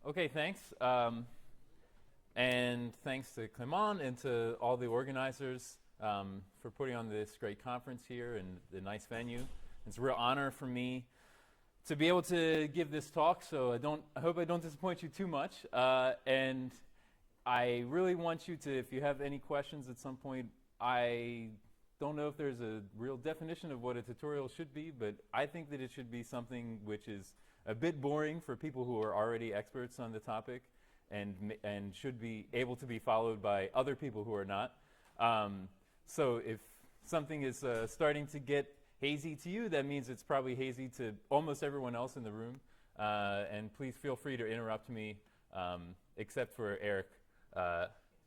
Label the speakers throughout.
Speaker 1: Okay, thanks. And thanks to Clement and to all the organizers for putting on this great conference here and the nice venue. It's a real honor for me to be able to give this talk, so I hope I don't disappoint you too much. And I really want you to, if you have any questions at some point, I don't know if there's a real definition of what a tutorial should be, but I think that it should be something which is a bit boring for people who are already experts on the topic and should be able to be followed by other people who are not. So if something is starting to get hazy to you, that means it's probably hazy to almost everyone else in the room. And please feel free to interrupt me, except for Eric,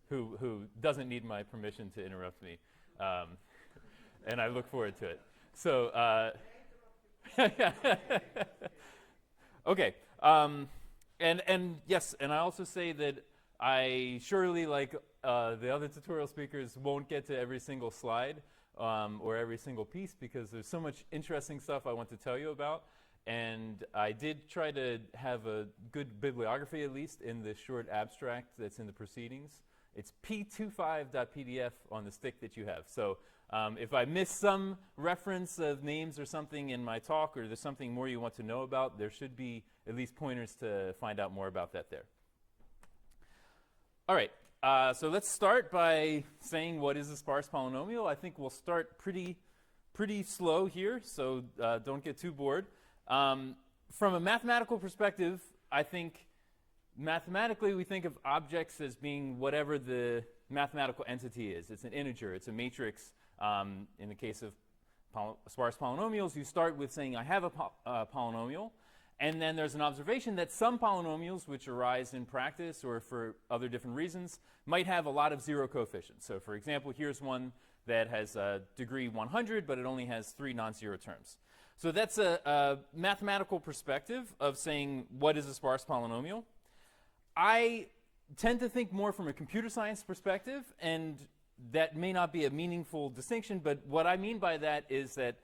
Speaker 1: who doesn't need my permission to interrupt me. And I look forward to it. So, okay. And yes, and I also say that I surely, like the other tutorial speakers, won't get to every single slide or every single piece because there's so much interesting stuff I want to tell you about. And I did try to have a good bibliography, at least, in the short abstract that's in the proceedings. It's p25.pdf on the stick that you have. So if I miss some reference of names or something in my talk, or there's something more you want to know about, there should be at least pointers to find out more about that there. All right, so let's start by saying what is a sparse polynomial. I think we'll start pretty slow here, so don't get too bored. From a mathematical perspective, I think mathematically we think of objects as being whatever the mathematical entity is. It's an integer, it's a matrix. In the case of sparse polynomials, you start with saying I have a polynomial, and then there's an observation that some polynomials, which arise in practice or for other different reasons, might have a lot of zero coefficients. So for example, here's one that has degree 100, but it only has 3 non-zero terms. So that's a mathematical perspective of saying what is a sparse polynomial. I tend to think more from a computer science perspective, and that may not be a meaningful distinction, but what I mean by that is that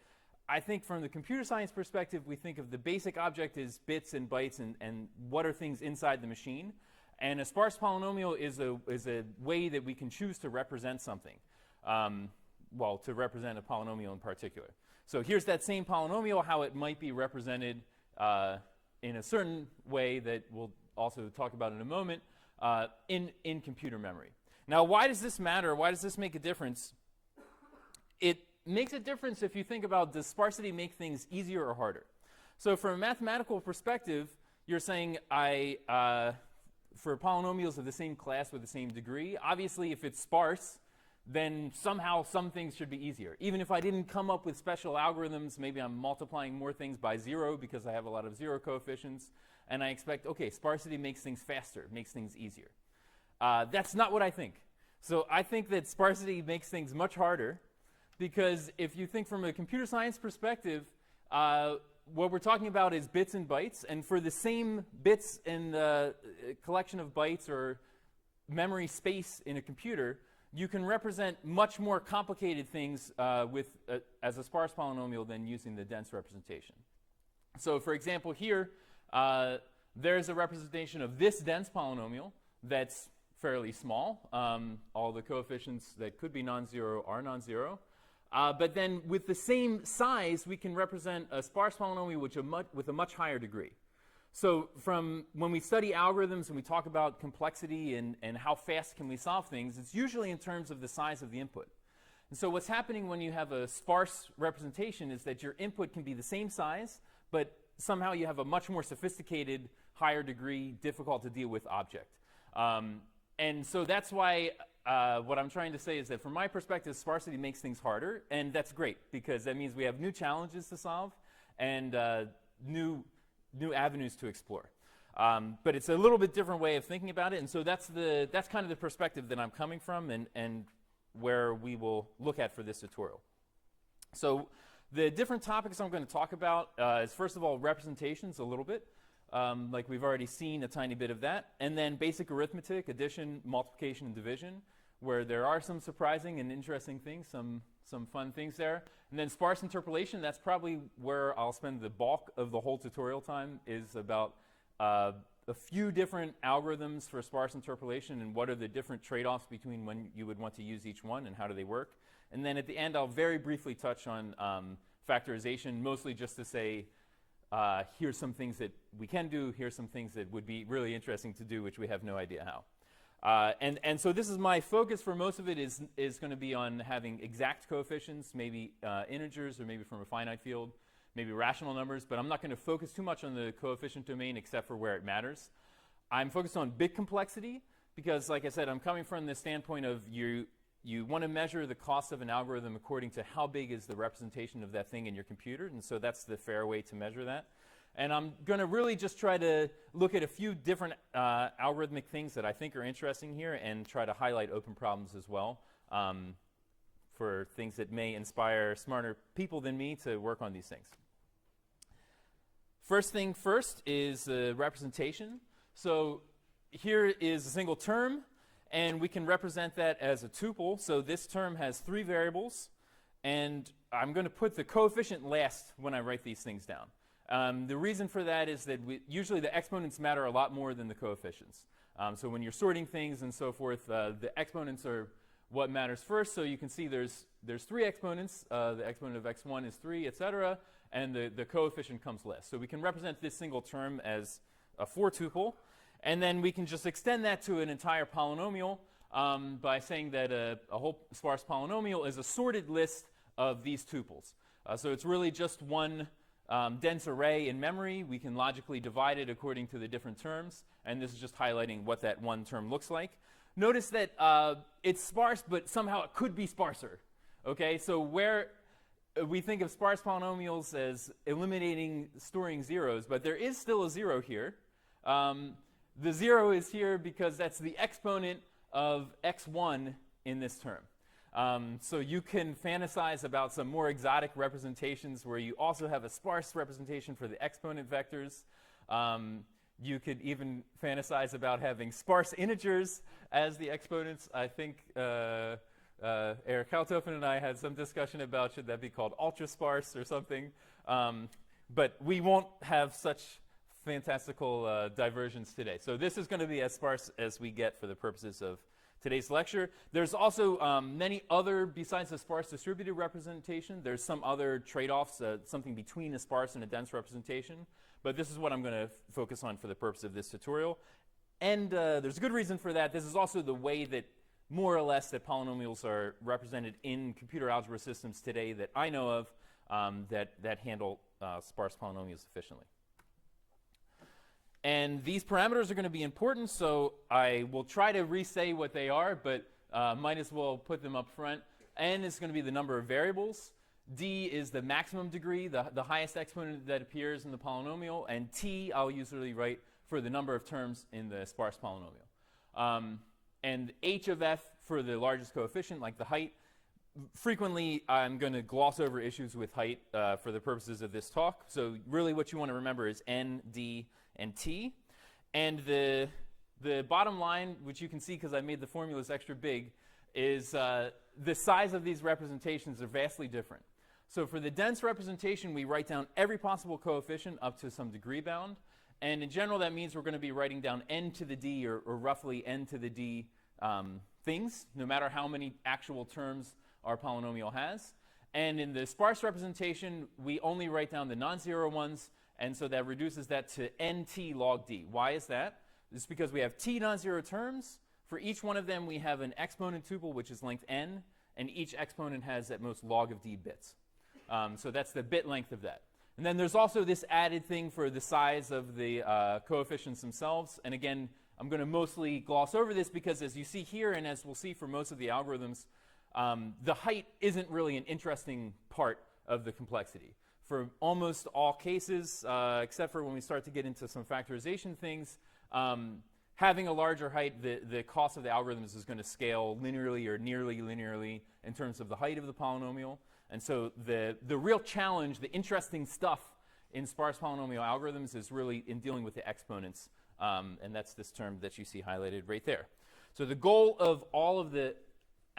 Speaker 1: I think from the computer science perspective, we think of the basic object as bits and bytes and what are things inside the machine. And a sparse polynomial is a way that we can choose to represent something, well, to represent a polynomial in particular. So here's that same polynomial, how it might be represented in a certain way that we'll also talk about in a moment in computer memory. Now, why does this matter? Why does this make a difference? It makes a difference if you think about, does sparsity make things easier or harder? So from a mathematical perspective, you're saying for polynomials of the same class with the same degree, obviously if it's sparse, then somehow some things should be easier. Even if I didn't come up with special algorithms, maybe I'm multiplying more things by 0 because I have a lot of zero coefficients, and I expect, okay, sparsity makes things faster, makes things easier. That's not what I think. So I think that sparsity makes things much harder because if you think from a computer science perspective, what we're talking about is bits and bytes. And for the same bits in the collection of bytes or memory space in a computer, you can represent much more complicated things as a sparse polynomial than using the dense representation. So for example, here, there's a representation of this dense polynomial that's fairly small. All the coefficients that could be non-zero are non-zero. But then with the same size, we can represent a sparse polynomial with a much higher degree. So from when we study algorithms and we talk about complexity and how fast can we solve things, it's usually in terms of the size of the input. And so what's happening when you have a sparse representation is that your input can be the same size, but somehow you have a much more sophisticated, higher degree, difficult to deal with object. And so that's why what I'm trying to say is that from my perspective, sparsity makes things harder, and that's great because that means we have new challenges to solve and new avenues to explore. But it's a little bit different way of thinking about it, and so that's kind of the perspective that I'm coming from and where we will look at for this tutorial. So the different topics I'm going to talk about is, first of all, representations a little bit. Like we've already seen a tiny bit of that. And then basic arithmetic, addition, multiplication, and division, where there are some surprising and interesting things, some fun things there. And then sparse interpolation, that's probably where I'll spend the bulk of the whole tutorial time, is about a few different algorithms for sparse interpolation and what are the different trade-offs between when you would want to use each one and how do they work. And then at the end, I'll very briefly touch on factorization, mostly just to say, here's some things that we can do, here's some things that would be really interesting to do, which we have no idea how. And so this is my focus for most of it is going to be on having exact coefficients, maybe integers or maybe from a finite field, maybe rational numbers, but I'm not going to focus too much on the coefficient domain except for where it matters. I'm focused on bit complexity because, like I said, I'm coming from the standpoint of you want to measure the cost of an algorithm according to how big is the representation of that thing in your computer, and so that's the fair way to measure that. And I'm going to really just try to look at a few different algorithmic things that I think are interesting here and try to highlight open problems as well for things that may inspire smarter people than me to work on these things. First thing first is the representation. So here is a single term, and we can represent that as a tuple. So this term has 3 variables, and I'm going to put the coefficient last when I write these things down. The reason for that is that usually the exponents matter a lot more than the coefficients. So when you're sorting things and so forth, the exponents are what matters first. So you can see there's 3 exponents. The exponent of x1 is 3, etc., and the coefficient comes last. So we can represent this single term as a 4 tuple, and then we can just extend that to an entire polynomial by saying that a whole sparse polynomial is a sorted list of these tuples. So it's really just one dense array in memory. We can logically divide it according to the different terms, and this is just highlighting what that one term looks like. Notice that it's sparse, but somehow it could be sparser. Okay, so where we think of sparse polynomials as eliminating storing zeros, but there is still a 0 here. The 0 is here because that's the exponent of x1 in this term. So you can fantasize about some more exotic representations where you also have a sparse representation for the exponent vectors. You could even fantasize about having sparse integers as the exponents. I think Eric Kaltofen and I had some discussion about should that be called ultra-sparse or something. But we won't have such fantastical diversions today. So this is going to be as sparse as we get for the purposes of today's lecture. There's also many other, besides the sparse distributed representation, there's some other trade-offs, something between a sparse and a dense representation. But this is what I'm going to focus on for the purpose of this tutorial. And there's a good reason for that. This is also the way that more or less that polynomials are represented in computer algebra systems today that I know of that handle sparse polynomials efficiently. And these parameters are going to be important, so I will try to re-say what they are, but might as well put them up front. N is going to be the number of variables. D is the maximum degree, the highest exponent that appears in the polynomial. And T I'll usually write for the number of terms in the sparse polynomial. And H of f for the largest coefficient, like the height. Frequently, I'm going to gloss over issues with height for the purposes of this talk. So really what you want to remember is N, D, and T. And the bottom line, which you can see because I made the formulas extra big, is the size of these representations are vastly different. So for the dense representation, we write down every possible coefficient up to some degree bound. And in general, that means we're going to be writing down n to the d, or roughly n to the d things, no matter how many actual terms our polynomial has. And in the sparse representation, we only write down the non-zero ones, and so that reduces that to nt log d. Why is that? It's because we have t non-zero terms. For each one of them, we have an exponent tuple, which is length n, and each exponent has at most log of d bits. So that's the bit length of that. And then there's also this added thing for the size of the coefficients themselves. And again, I'm going to mostly gloss over this because as you see here, and as we'll see for most of the algorithms, the height isn't really an interesting part of the complexity. For almost all cases, except for when we start to get into some factorization things, having a larger height, the cost of the algorithms is going to scale linearly or nearly linearly in terms of the height of the polynomial. And so the real challenge, the interesting stuff in sparse polynomial algorithms is really in dealing with the exponents. And that's this term that you see highlighted right there. So the goal of all of the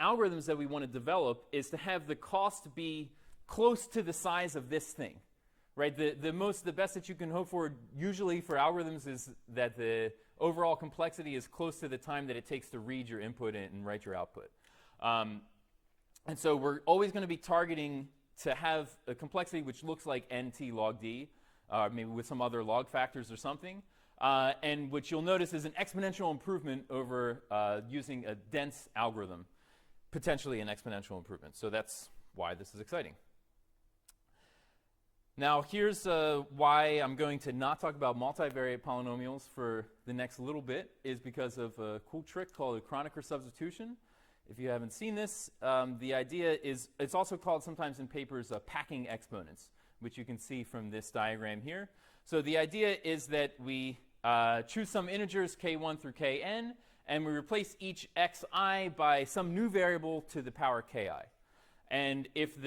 Speaker 1: algorithms that we want to develop is to have the cost be close to the size of this thing. right? The best that you can hope for usually for algorithms is that the overall complexity is close to the time that it takes to read your input and write your output. And so we're always going to be targeting to have a complexity which looks like nt log d, maybe with some other log factors or something. And what you'll notice is an exponential improvement over using a dense algorithm, potentially an exponential improvement. So that's why this is exciting. Now, here's why I'm going to not talk about multivariate polynomials for the next little bit, is because of a cool trick called a Kronecker substitution. If you haven't seen this, the idea is, it's also called sometimes in papers packing exponents, which you can see from this diagram here. So the idea is that we choose some integers k1 through kn, and we replace each xi by some new variable to the power ki. And if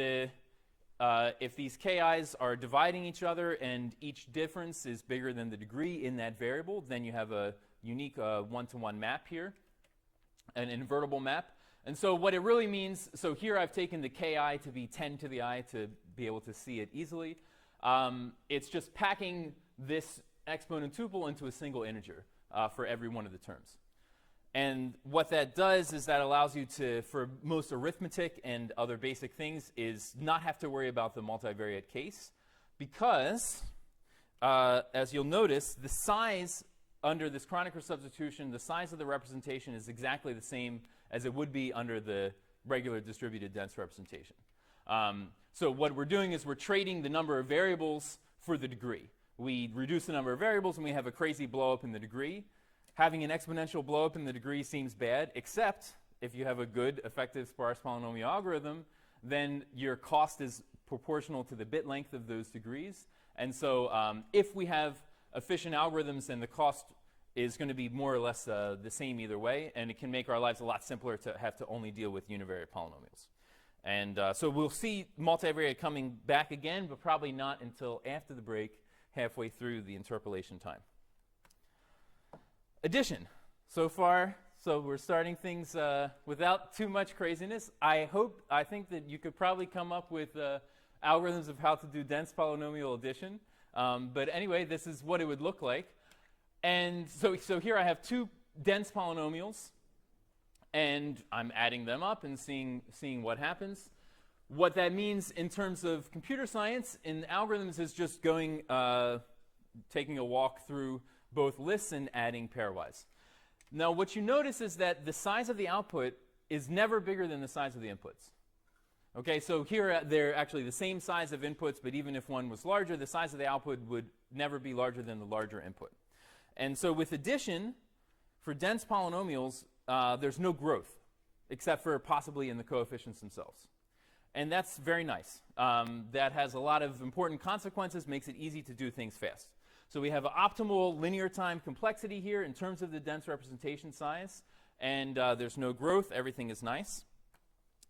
Speaker 1: these ki's are dividing each other and each difference is bigger than the degree in that variable, then you have a unique one-to-one map here, an invertible map. And so what it really means, so here I've taken the ki to be 10 to the I to be able to see it easily. It's just packing this exponent tuple into a single integer for every one of the terms. And what that does is that allows you to, for most arithmetic and other basic things, is not have to worry about the multivariate case, because, as you'll notice, the size under this Kronecker substitution, the size of the representation is exactly the same as it would be under the regular distributed dense representation. So what we're doing is we're trading the number of variables for the degree. We reduce the number of variables and we have a crazy blow up in the degree. Having an exponential blow up in the degree seems bad, except if you have a good effective sparse polynomial algorithm, then your cost is proportional to the bit length of those degrees. And so if we have efficient algorithms, then the cost is going to be more or less the same either way, and it can make our lives a lot simpler to have to only deal with univariate polynomials. And so we'll see multivariate coming back again, but probably not until after the break, halfway through the interpolation time. Addition. So far, so we're starting things without too much craziness. I think that you could probably come up with algorithms of how to do dense polynomial addition. But anyway, this is what it would look like. And so here I have two dense polynomials, and I'm adding them up and seeing what happens. What that means in terms of computer science in algorithms is just going, taking a walk through both lists and adding pairwise. Now, what you notice is that the size of the output is never bigger than the size of the inputs. Okay, so here they're actually the same size of inputs, but even if one was larger, the size of the output would never be larger than the larger input. And so with addition, for dense polynomials, there's no growth, except for possibly in the coefficients themselves. And that's very nice. That has a lot of important consequences, makes it easy to do things fast. So we have an optimal linear time complexity here in terms of the dense representation size, and there's no growth. Everything is nice.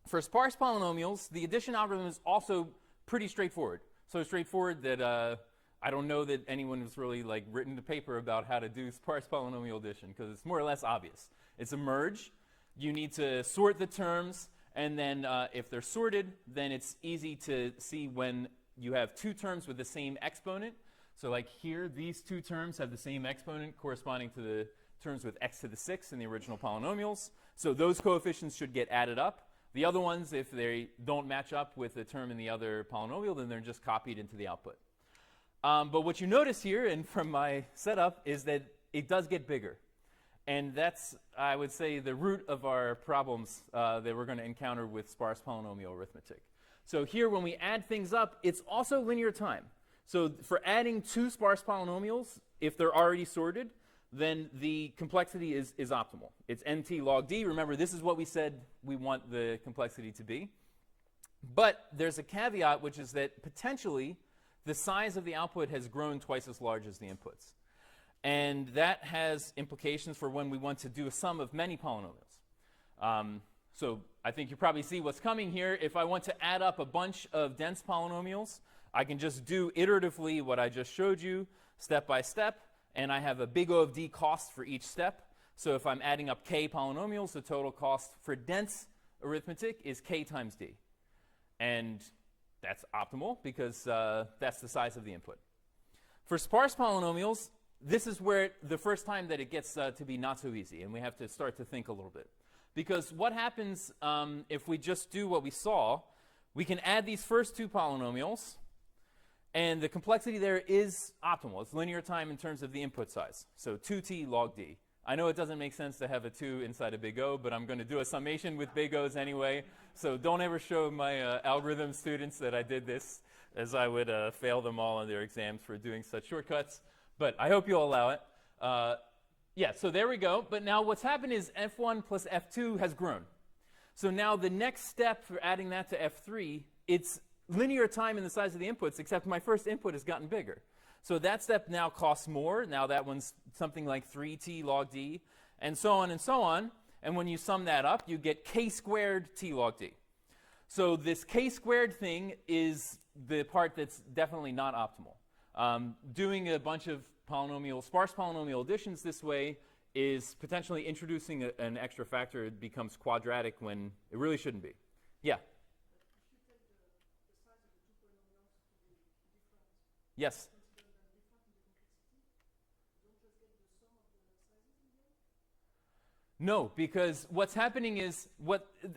Speaker 1: For sparse polynomials, the addition algorithm is also pretty straightforward. So straightforward that I don't know that anyone has really written a paper about how to do sparse polynomial addition, because it's more or less obvious. It's a merge. You need to sort the terms, and then if they're sorted, then it's easy to see when you have two terms with the same exponent. So like here, these two terms have the same exponent corresponding to the terms with x to the 6 in the original polynomials. So those coefficients should get added up. The other ones, if they don't match up with the term in the other polynomial, then they're just copied into the output. But what you notice here, and from my setup, is that it does get bigger. And that's, I would say, the root of our problems that we're going to encounter with sparse polynomial arithmetic. So here, when we add things up, it's also linear time. So for adding two sparse polynomials, if they're already sorted, then the complexity is optimal. It's nt log d. Remember, this is what we said we want the complexity to be. But there's a caveat, which is that potentially the size of the output has grown twice as large as the inputs. And that has implications for when we want to do a sum of many polynomials. So I think you probably see what's coming here. If I want to add up a bunch of dense polynomials, I can just do iteratively what I just showed you, step by step, and I have a big O of d cost for each step. So if I'm adding up k polynomials, the total cost for dense arithmetic is k times d. And that's optimal because that's the size of the input. For sparse polynomials, this is where the first time that it gets to be not so easy, and we have to start to think a little bit. Because what happens if we just do what we saw, we can add these first two polynomials, and the complexity there is optimal. It's linear time in terms of the input size. So 2t log d. I know it doesn't make sense to have a 2 inside a big O, but I'm going to do a summation with big O's anyway. So don't ever show my algorithm students that I did this, as I would fail them all on their exams for doing such shortcuts. But I hope you'll allow it. Yeah, so there we go. But now what's happened is f1 plus f2 has grown. So now the next step for adding that to f3, it's linear time in the size of the inputs, except my first input has gotten bigger. So that step now costs more. Now that one's something like 3t log d, and so on and so on. And when you sum that up, you get k squared t log d. So this k squared thing is the part that's definitely not optimal. Doing a bunch of sparse polynomial additions this way is potentially introducing an extra factor. It becomes quadratic when it really shouldn't be. Yeah? Yes? No, because what's happening is,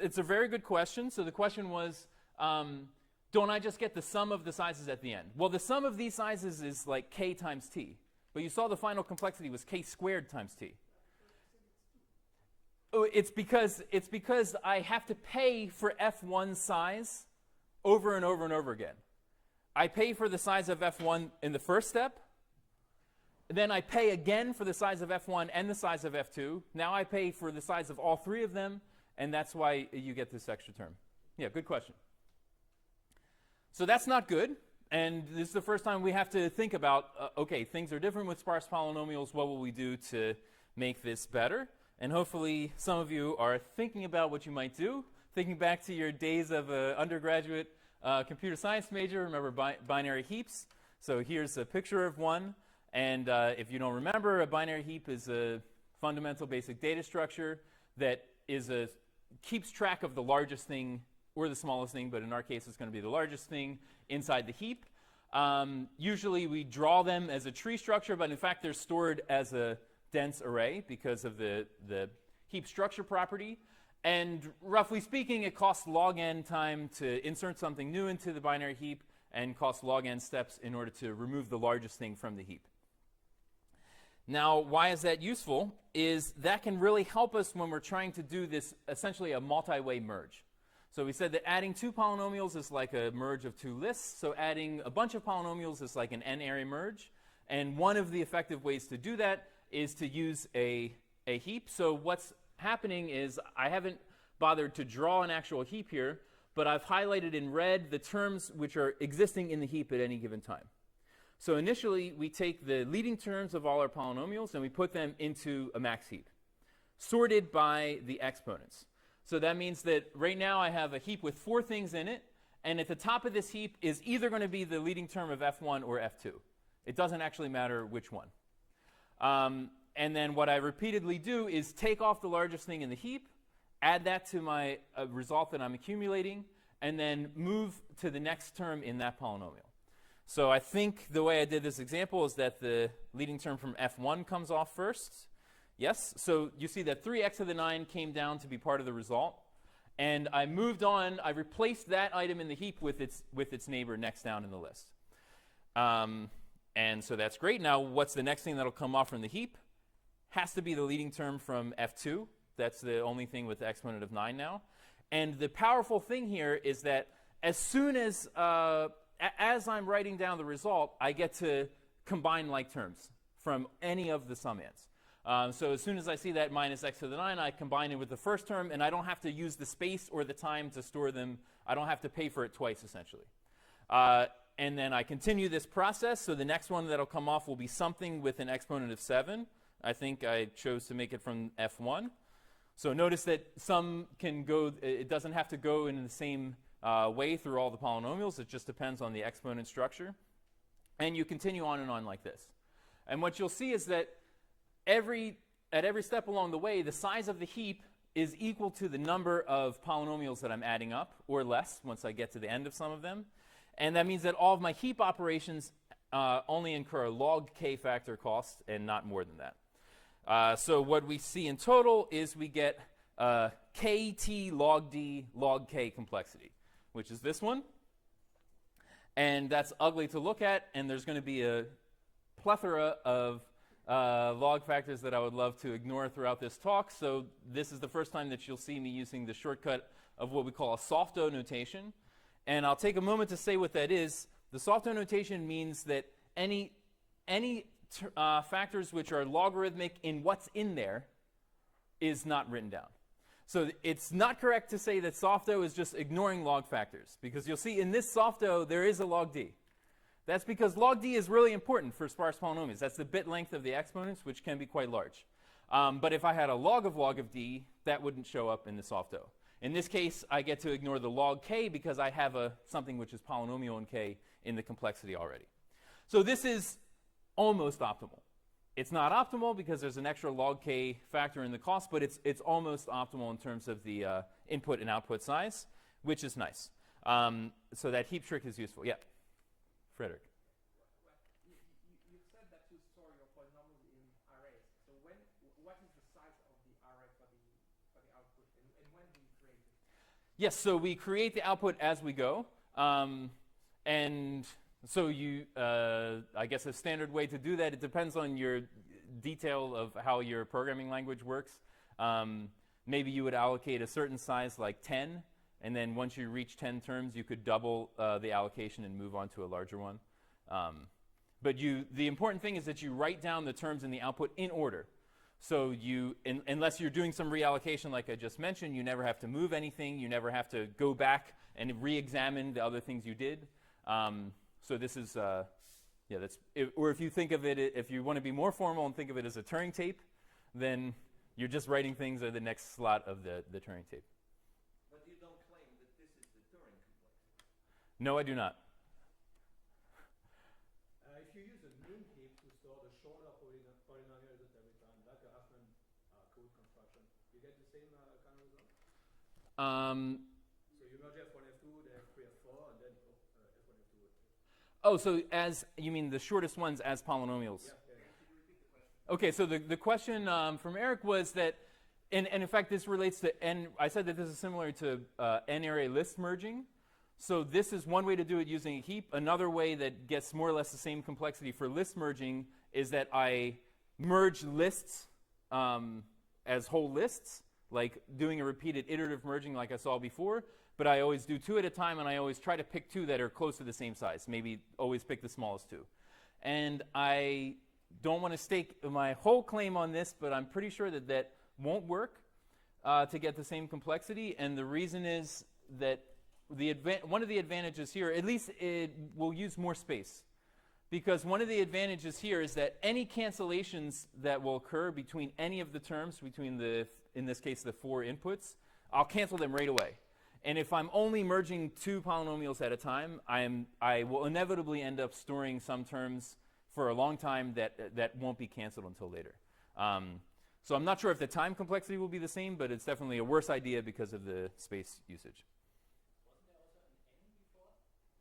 Speaker 1: it's a very good question. So the question was, don't I just get the sum of the sizes at the end? Well, the sum of these sizes is like k times t. But you saw the final complexity was k squared times t. Oh, it's because I have to pay for f1 size over and over and over again. I pay for the size of f1 in the first step. Then I pay again for the size of f1 and the size of f2. Now I pay for the size of all three of them, and that's why you get this extra term. Yeah, good question. So that's not good, and this is the first time we have to think about, okay, things are different with sparse polynomials. What will we do to make this better? And hopefully some of you are thinking about what you might do, thinking back to your days of undergraduate computer science major. Remember binary heaps? So here's a picture of one. And if you don't remember, a binary heap is a fundamental basic data structure that keeps track of the largest thing or the smallest thing, but in our case it's going to be the largest thing inside the heap. Usually we draw them as a tree structure, but in fact they're stored as a dense array because of the heap structure property. And roughly speaking, it costs log n time to insert something new into the binary heap and costs log n steps in order to remove the largest thing from the heap. Now, why is that useful? Is that can really help us when we're trying to do this, essentially a multi-way merge. So we said that adding two polynomials is like a merge of two lists. So adding a bunch of polynomials is like an n-array merge. And one of the effective ways to do that is to use a heap. So what's happening is I haven't bothered to draw an actual heap here, but I've highlighted in red the terms which are existing in the heap at any given time. So initially, we take the leading terms of all our polynomials and we put them into a max heap, sorted by the exponents. So that means that right now I have a heap with 4 things in it, and at the top of this heap is either going to be the leading term of f1 or f2. It doesn't actually matter which one. And then what I repeatedly do is take off the largest thing in the heap, add that to my result that I'm accumulating, and then move to the next term in that polynomial. So I think the way I did this example is that the leading term from f1 comes off first. Yes, so you see that 3x to the 9 came down to be part of the result. And I moved on, I replaced that item in the heap with its neighbor next down in the list. And so that's great. Now what's the next thing that'll come off from the heap? Has to be the leading term from f2. That's the only thing with the exponent of 9 now. And the powerful thing here is that as soon as I'm writing down the result, I get to combine like terms from any of the summands. So as soon as I see that minus x to the 9, I combine it with the first term, and I don't have to use the space or the time to store them. I don't have to pay for it twice, essentially. And then I continue this process, so the next one that'll come off will be something with an exponent of 7. I think I chose to make it from f1. So notice that some can go, it doesn't have to go in the same way through all the polynomials. It just depends on the exponent structure. And you continue on and on like this. And what you'll see is that at every step along the way, the size of the heap is equal to the number of polynomials that I'm adding up, or less once I get to the end of some of them. And that means that all of my heap operations only incur a log k factor cost and not more than that. So what we see in total is we get kt log d log k complexity, which is this one. And that's ugly to look at, and there's going to be a plethora of log factors that I would love to ignore throughout this talk. So this is the first time that you'll see me using the shortcut of what we call a soft-O notation. And I'll take a moment to say what that is. The soft-O notation means that any factors which are logarithmic in what's in there is not written down. So it's not correct to say that soft-O is just ignoring log factors, because you'll see in this soft-O there is a log d. That's because log d is really important for sparse polynomials. That's the bit length of the exponents, which can be quite large. But if I had a log of d, that wouldn't show up in the soft-O. In this case, I get to ignore the log k because I have something which is polynomial in k in the complexity already. So this is almost optimal. It's not optimal because there's an extra log k factor in the cost, but it's almost optimal in terms of the input and output size, which is nice. So that heap trick is useful. Yeah, Frederick.
Speaker 2: You said that you store your polynomials in arrays. So what is the size of the array for the output, and when do you create it?
Speaker 1: Yes, so we create the output as we go, and so I guess a standard way to do that, it depends on your detail of how your programming language works. Maybe you would allocate a certain size like 10, and then once you reach 10 terms, you could double the allocation and move on to a larger one. But the important thing is that you write down the terms in the output in order. So unless you're doing some reallocation like I just mentioned, you never have to move anything. You never have to go back and re-examine the other things you did. So this is, or if you think of it, if you want to be more formal and think of it as a Turing tape, then you're just writing things at the next slot of the Turing tape.
Speaker 3: But you don't claim that this is the Turing complexity.
Speaker 1: No, I do not.
Speaker 4: If you use a min heap to store the shorter polynomial result every time, like a Huffman code construction, you get the same kind of result? So you merge F1, F2, then F3, F4, and then F1, F2.
Speaker 1: Oh, so you mean the shortest ones as polynomials?
Speaker 4: Yeah.
Speaker 1: Okay, so the question from Eric was that, and in fact this relates to n. I said that this is similar to n-array list merging. So this is one way to do it using a heap. Another way that gets more or less the same complexity for list merging is that I merge lists as whole lists, like doing a repeated iterative merging like I saw before. But I always do 2 at a time, and I always try to pick 2 that are close to the same size. Maybe always pick the smallest 2. And I don't want to stake my whole claim on this, but I'm pretty sure that that won't work to get the same complexity. And the reason is that one of the advantages here, at least it will use more space. Because one of the advantages here is that any cancellations that will occur between any of the terms, between in this case, the 4 inputs, I'll cancel them right away. And if I'm only merging 2 polynomials at a time, I will inevitably end up storing some terms for a long time that won't be canceled until later. So I'm not sure if the time complexity will be the same, but it's definitely a worse idea because of the space usage.
Speaker 3: Wasn't there also an n before?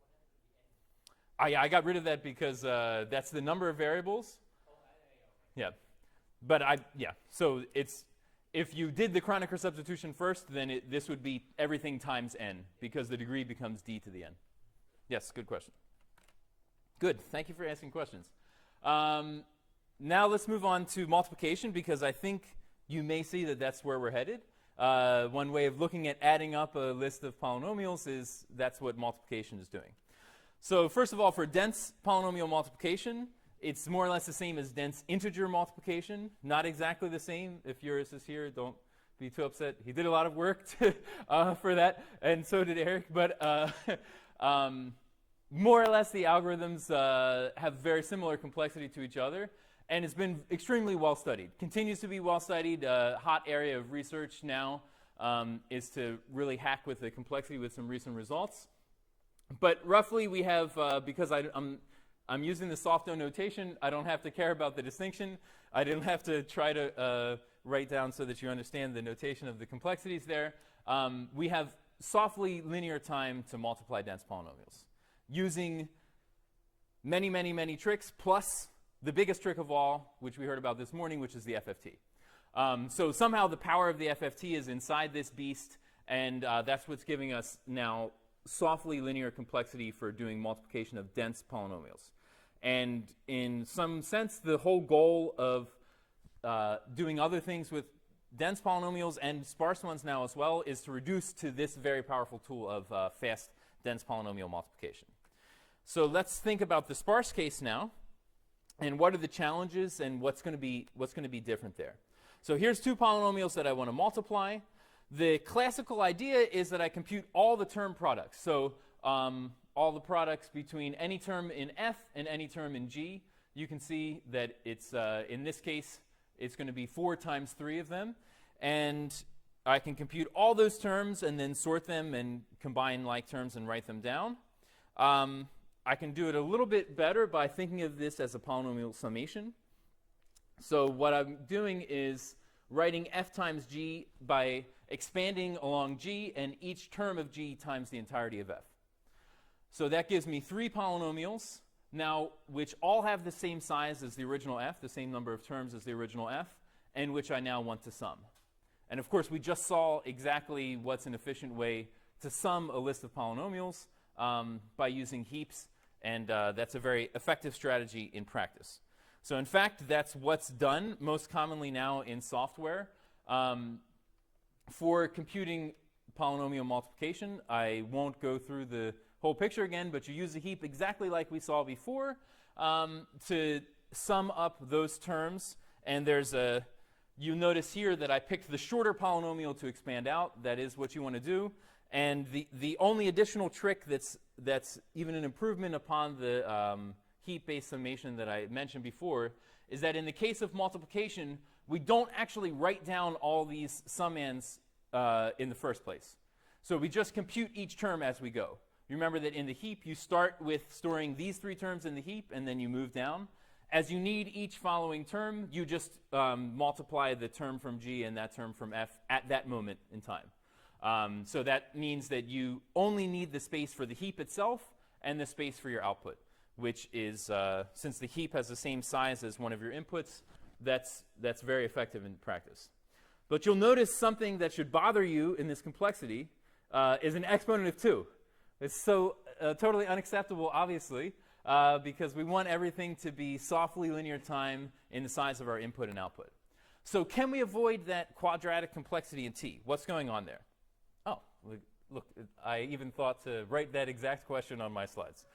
Speaker 3: What happened to the n?
Speaker 1: I got rid of that because that's the number of variables.
Speaker 3: Oh, okay.
Speaker 1: Yeah. But so if you did the Kronecker substitution first, then this would be everything times n, because the degree becomes d to the n. Yes, good question. Good, thank you for asking questions. Now let's move on to multiplication, because I think you may see that that's where we're headed. One way of looking at adding up a list of polynomials is that's what multiplication is doing. So first of all, for dense polynomial multiplication, it's more or less the same as dense integer multiplication. Not exactly the same. If yours is here, don't be too upset. He did a lot of work for that, and so did Eric. But more or less, the algorithms have very similar complexity to each other, and it's been extremely well studied. Continues to be well studied. A hot area of research now is to really hack with the complexity with some recent results. But roughly, we have, because I'm using the soft-O notation, I don't have to care about the distinction. I didn't have to try to write down so that you understand the notation of the complexities there. We have softly linear time to multiply dense polynomials. using many, many, many tricks, plus the biggest trick of all, which we heard about this morning, which is the FFT. So somehow the power of the FFT is inside this beast, and that's what's giving us now softly linear complexity for doing multiplication of dense polynomials. And in some sense, the whole goal of doing other things with dense polynomials and sparse ones now as well is to reduce to this very powerful tool of fast dense polynomial multiplication. So let's think about the sparse case now, and what are the challenges and what's going to be different there. So here's two polynomials that I want to multiply. The classical idea is that I compute all the term products. So all the products between any term in f and any term in g. You can see that it's in this case it's going to be 4 times 3 of them, and I can compute all those terms and then sort them and combine like terms and write them down. I can do it a little bit better by thinking of this as a polynomial summation. So what I'm doing is writing f times g by expanding along g and each term of g times the entirety of f. So that gives me 3 polynomials now which all have the same size as the original f, the same number of terms as the original f, and which I now want to sum. And of course we just saw exactly what's an efficient way to sum a list of polynomials by using heaps, and that's a very effective strategy in practice. So in fact, that's what's done most commonly now in software. For computing polynomial multiplication, I won't go through the whole picture again, but you use a heap exactly like we saw before to sum up those terms. And you notice here that I picked the shorter polynomial to expand out. That is what you want to do. And the only additional trick that's even an improvement upon the heap-based summation that I mentioned before is that in the case of multiplication, we don't actually write down all these summands in the first place. So we just compute each term as we go. You remember that in the heap, you start with storing these 3 terms in the heap, and then you move down. As you need each following term, you just multiply the term from g and that term from f at that moment in time. So that means that you only need the space for the heap itself and the space for your output, which is, since the heap has the same size as one of your inputs, that's very effective in practice. But you'll notice something that should bother you in this complexity is an exponent of 2. It's so totally unacceptable, obviously, because we want everything to be softly linear time in the size of our input and output. So can we avoid that quadratic complexity in T? What's going on there? Oh, look, I even thought to write that exact question on my slides.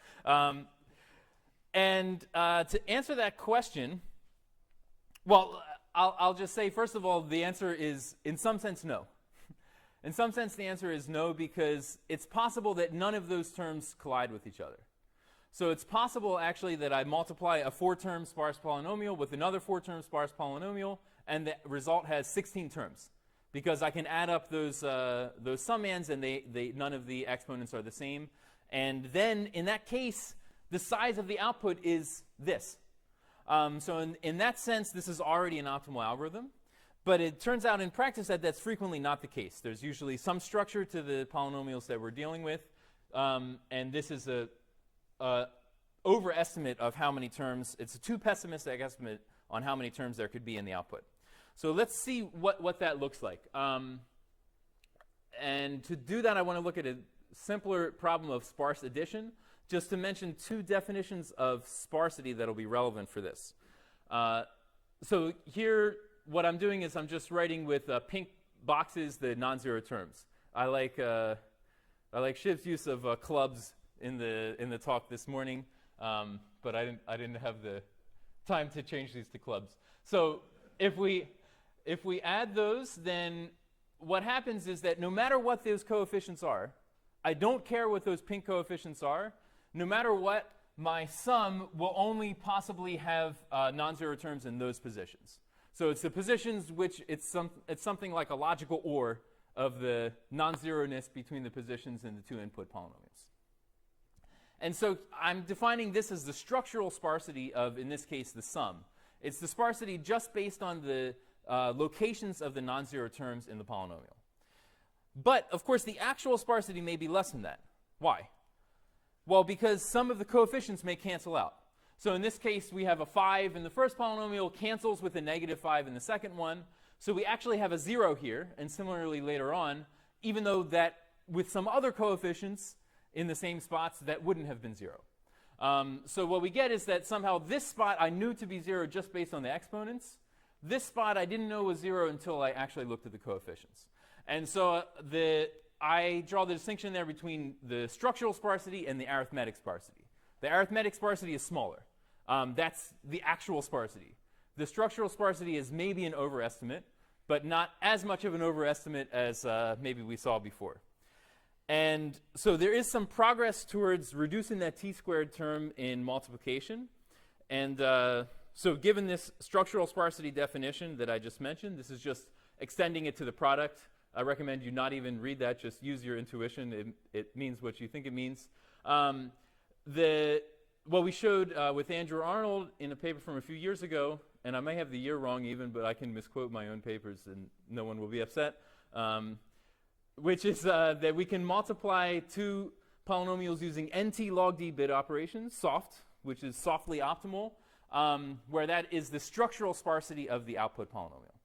Speaker 1: And to answer that question, well, I'll just say, first of all, the answer is, in some sense, no. In some sense, the answer is no, because it's possible that none of those terms collide with each other. So it's possible, actually, that I multiply a 4-term sparse polynomial with another 4-term sparse polynomial, and the result has 16 terms, because I can add up those summands, and none of the exponents are the same. And then, in that case, the size of the output is this. So in that sense, this is already an optimal algorithm. But it turns out in practice that that's frequently not the case. There's usually some structure to the polynomials that we're dealing with. And this is a overestimate of how many terms. It's a too pessimistic estimate on how many terms there could be in the output. So let's see what that looks like. And to do that, I want to look at a simpler problem of sparse addition, just to mention 2 definitions of sparsity that will be relevant for this. So here, what I'm doing is I'm just writing with pink boxes the non-zero terms. I like Shiv's use of clubs in the talk this morning, but I didn't have the time to change these to clubs. So if we add those, then what happens is that no matter what those coefficients are, I don't care what those pink coefficients are. No matter what, my sum will only possibly have non-zero terms in those positions. So it's the positions which it's something like a logical OR of the non-zeroness between the positions in the 2 input polynomials. And so I'm defining this as the structural sparsity of, in this case, the sum. It's the sparsity just based on the locations of the non-zero terms in the polynomial. But, of course, the actual sparsity may be less than that. Why? Well, because some of the coefficients may cancel out. So in this case, we have a 5 in the first polynomial, cancels with a -5 in the second one. So we actually have a 0 here, and similarly later on, even though that with some other coefficients in the same spots, that wouldn't have been 0. So what we get is that somehow this spot I knew to be 0 just based on the exponents. This spot I didn't know was 0 until I actually looked at the coefficients. And so I draw the distinction there between the structural sparsity and the arithmetic sparsity. The arithmetic sparsity is smaller. That's the actual sparsity. The structural sparsity is maybe an overestimate, but not as much of an overestimate as maybe we saw before. And so there is some progress towards reducing that t-squared term in multiplication. And so given this structural sparsity definition that I just mentioned, this is just extending it to the product. I recommend you not even read that, just use your intuition. It means what you think it means. What we showed with Andrew Arnold in a paper from a few years ago, and I may have the year wrong even, but I can misquote my own papers and no one will be upset, which is that we can multiply two polynomials using nt log d bit operations, soft, which is softly optimal, where that is the structural sparsity of the output polynomial.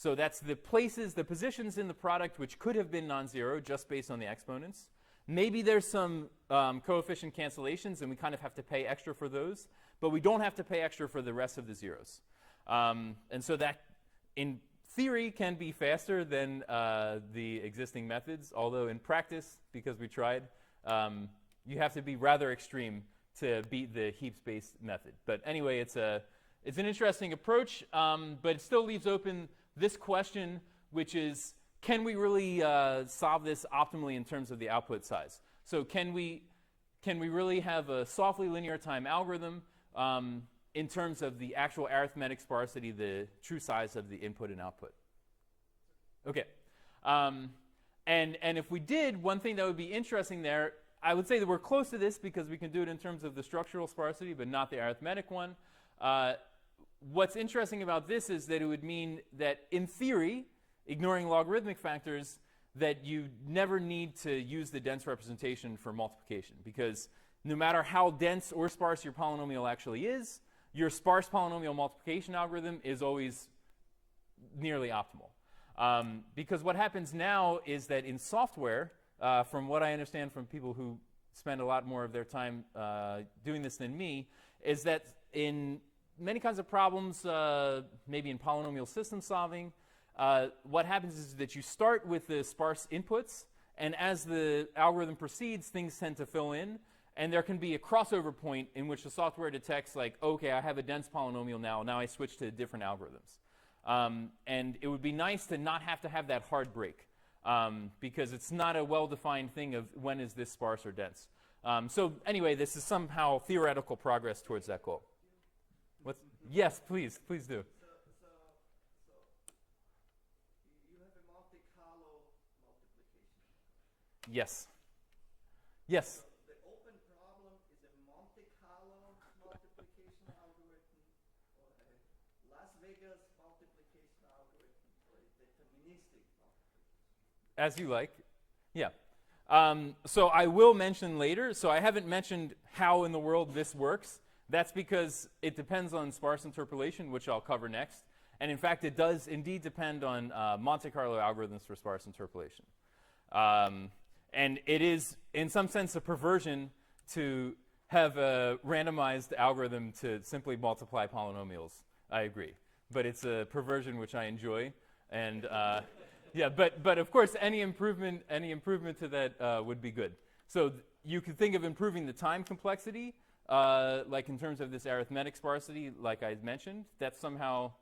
Speaker 1: So that's the places, the positions in the product which could have been non-zero just based on the exponents. Maybe there's some coefficient cancellations, and we kind of have to pay extra for those, but we don't have to pay extra for the rest of the zeros. And so that, in theory, can be faster than the existing methods, although in practice, because we tried, you have to be rather extreme to beat the heaps-based method. But anyway, it's an interesting approach, but it still leaves open this question, which is, can we really solve this optimally in terms of the output size? So can we really have a softly linear time algorithm in terms of the actual arithmetic sparsity, the true size of the input and output? Okay. And if we did, one thing that would be interesting there, I would say that we're close to this because we can do it in terms of the structural sparsity, but not the arithmetic one. What's interesting about this is that it would mean that, in theory, ignoring logarithmic factors, that you never need to use the dense representation for multiplication, because no matter how dense or sparse your polynomial actually is, your sparse polynomial multiplication algorithm is always nearly optimal. Because what happens now is that in software, from what I understand from people who spend a lot more of their time doing this than me, is that in many kinds of problems, maybe in polynomial system solving, what happens is that you start with the sparse inputs, and as the algorithm proceeds, things tend to fill in, and there can be a crossover point in which the software detects, like, okay, I have a dense polynomial now I switch to different algorithms. And it would be nice to not have to have that hard break, because it's not a well-defined thing of when is this sparse or dense. So anyway, this is somehow theoretical progress towards that goal. What's, yes, please do.
Speaker 5: So you have a Monte Carlo multiplication.
Speaker 1: Yes. Yes.
Speaker 5: So the open problem is a Monte Carlo multiplication algorithm or a Las Vegas multiplication algorithm or a deterministic multiplication.
Speaker 1: As you like. Yeah. So I will mention later. So I haven't mentioned how in the world this works. That's because it depends on sparse interpolation, which I'll cover next. And in fact, it does indeed depend on Monte Carlo algorithms for sparse interpolation. And it is, in some sense, a perversion to have a randomized algorithm to simply multiply polynomials. I agree. But it's a perversion which I enjoy. And yeah, but of course, any improvement to that would be good. So you could think of improving the time complexity, like in terms of this arithmetic sparsity, like I mentioned. That's somehow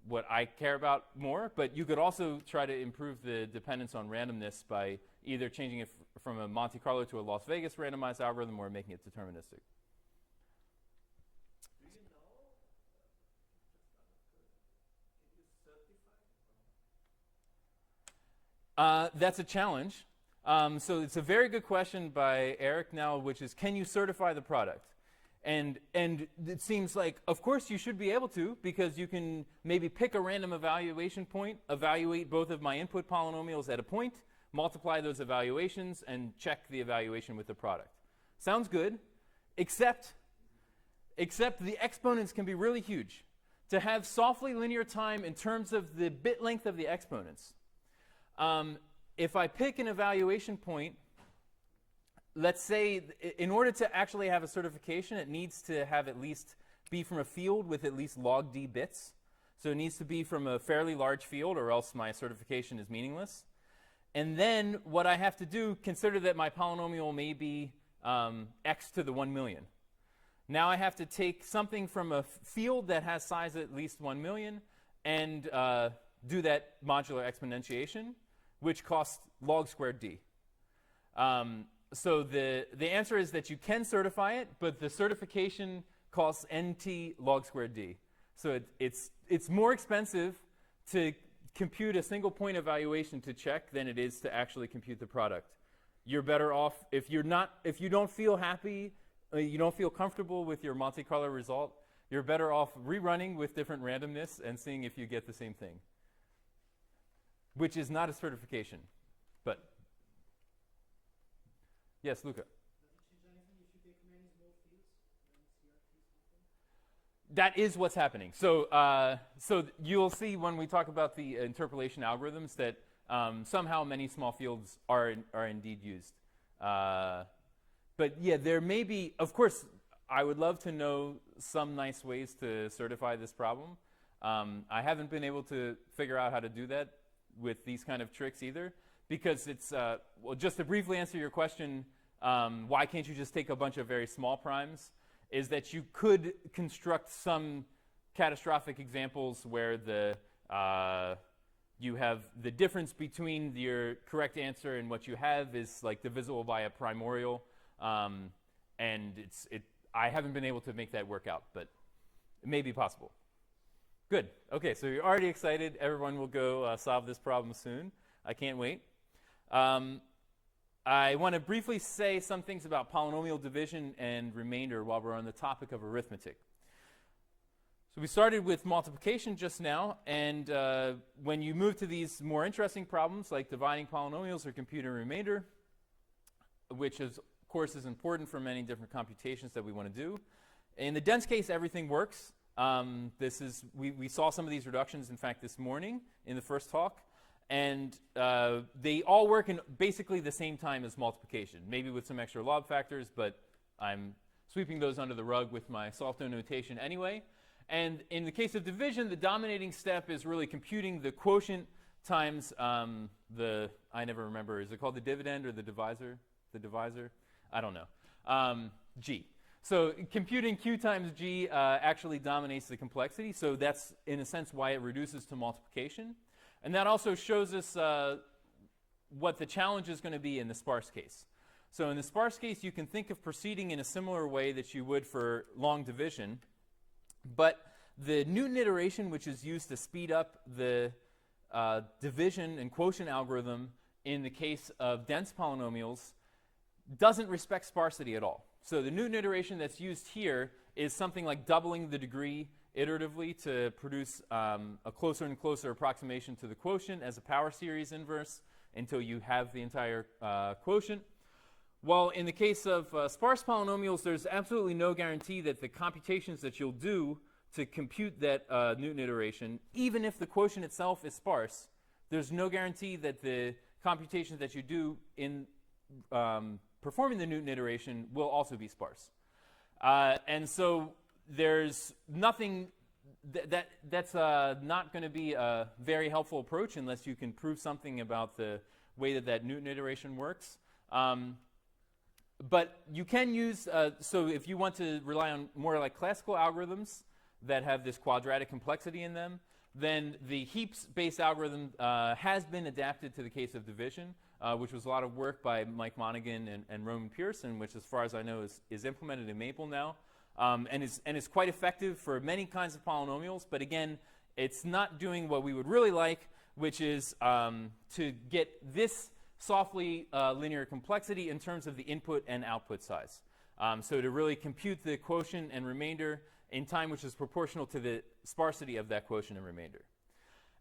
Speaker 1: what I care about more. But you could also try to improve the dependence on randomness by either changing it from a Monte Carlo to a Las Vegas randomized algorithm or making it deterministic.
Speaker 5: Do you know, can you certify?
Speaker 1: That's a challenge. So it's a very good question by Eric now, which is, can you certify the product? And it seems like, of course, you should be able to, because you can maybe pick a random evaluation point, evaluate both of my input polynomials at a point, multiply those evaluations, and check the evaluation with the product. Sounds good, except the exponents can be really huge. To have softly linear time in terms of the bit length of the exponents, if I pick an evaluation point, let's say in order to actually have a certification, it needs to have at least be from a field with at least log d bits. So it needs to be from a fairly large field, or else my certification is meaningless. And then what I have to do, consider that my polynomial may be x to the 1 million. Now I have to take something from a field that has size at least 1 million and do that modular exponentiation, which costs log squared d. So the answer is that you can certify it, but the certification costs nt log squared d. So it's more expensive to compute a single point evaluation to check than it is to actually compute the product. You're better off if you don't feel happy, you don't feel comfortable with your Monte Carlo result, you're better off rerunning with different randomness and seeing if you get the same thing, which is not a certification. But yes, Luca. That is what's happening. So you'll see when we talk about the interpolation algorithms that somehow many small fields are indeed used. But yeah, there may be, of course, I would love to know some nice ways to certify this problem. I haven't been able to figure out how to do that with these kind of tricks either, because it's, well, just to briefly answer your question, why can't you just take a bunch of very small primes, is that you could construct some catastrophic examples where you have the difference between your correct answer and what you have is like divisible by a primorial, and I haven't been able to make that work out, but it may be possible. Good. Okay, so you're already excited. Everyone will go solve this problem soon. I can't wait. I want to briefly say some things about polynomial division and remainder while we're on the topic of arithmetic. So we started with multiplication just now, and when you move to these more interesting problems like dividing polynomials or computing remainder, which is, of course is important for many different computations that we want to do. In the dense case, everything works. We saw some of these reductions, in fact, this morning in the first talk. And they all work in basically the same time as multiplication, maybe with some extra log factors, but I'm sweeping those under the rug with my soft-no notation anyway. And in the case of division, the dominating step is really computing the quotient times I never remember, is it called the dividend or the divisor? The divisor? I don't know. G. So computing q times g actually dominates the complexity, so that's in a sense why it reduces to multiplication. And that also shows us what the challenge is going to be in the sparse case. So in the sparse case, you can think of proceeding in a similar way that you would for long division. But the Newton iteration, which is used to speed up the division and quotient algorithm in the case of dense polynomials, doesn't respect sparsity at all. So the Newton iteration that's used here is something like doubling the degree iteratively to produce a closer and closer approximation to the quotient as a power series inverse until you have the entire quotient. Well, in the case of sparse polynomials, there's absolutely no guarantee that the computations that you'll do to compute that Newton iteration, even if the quotient itself is sparse, there's no guarantee that the computations that you do in performing the Newton iteration will also be sparse. And so there's nothing that's not going to be a very helpful approach unless you can prove something about the way that Newton iteration works. But you can use, so if you want to rely on more like classical algorithms that have this quadratic complexity in them, then the heaps-based algorithm has been adapted to the case of division, which was a lot of work by Mike Monaghan and Roman Pearson, which as far as I know is implemented in Maple now. And is quite effective for many kinds of polynomials, but again, it's not doing what we would really like, which is to get this softly linear complexity in terms of the input and output size. So to really compute the quotient and remainder in time which is proportional to the sparsity of that quotient and remainder.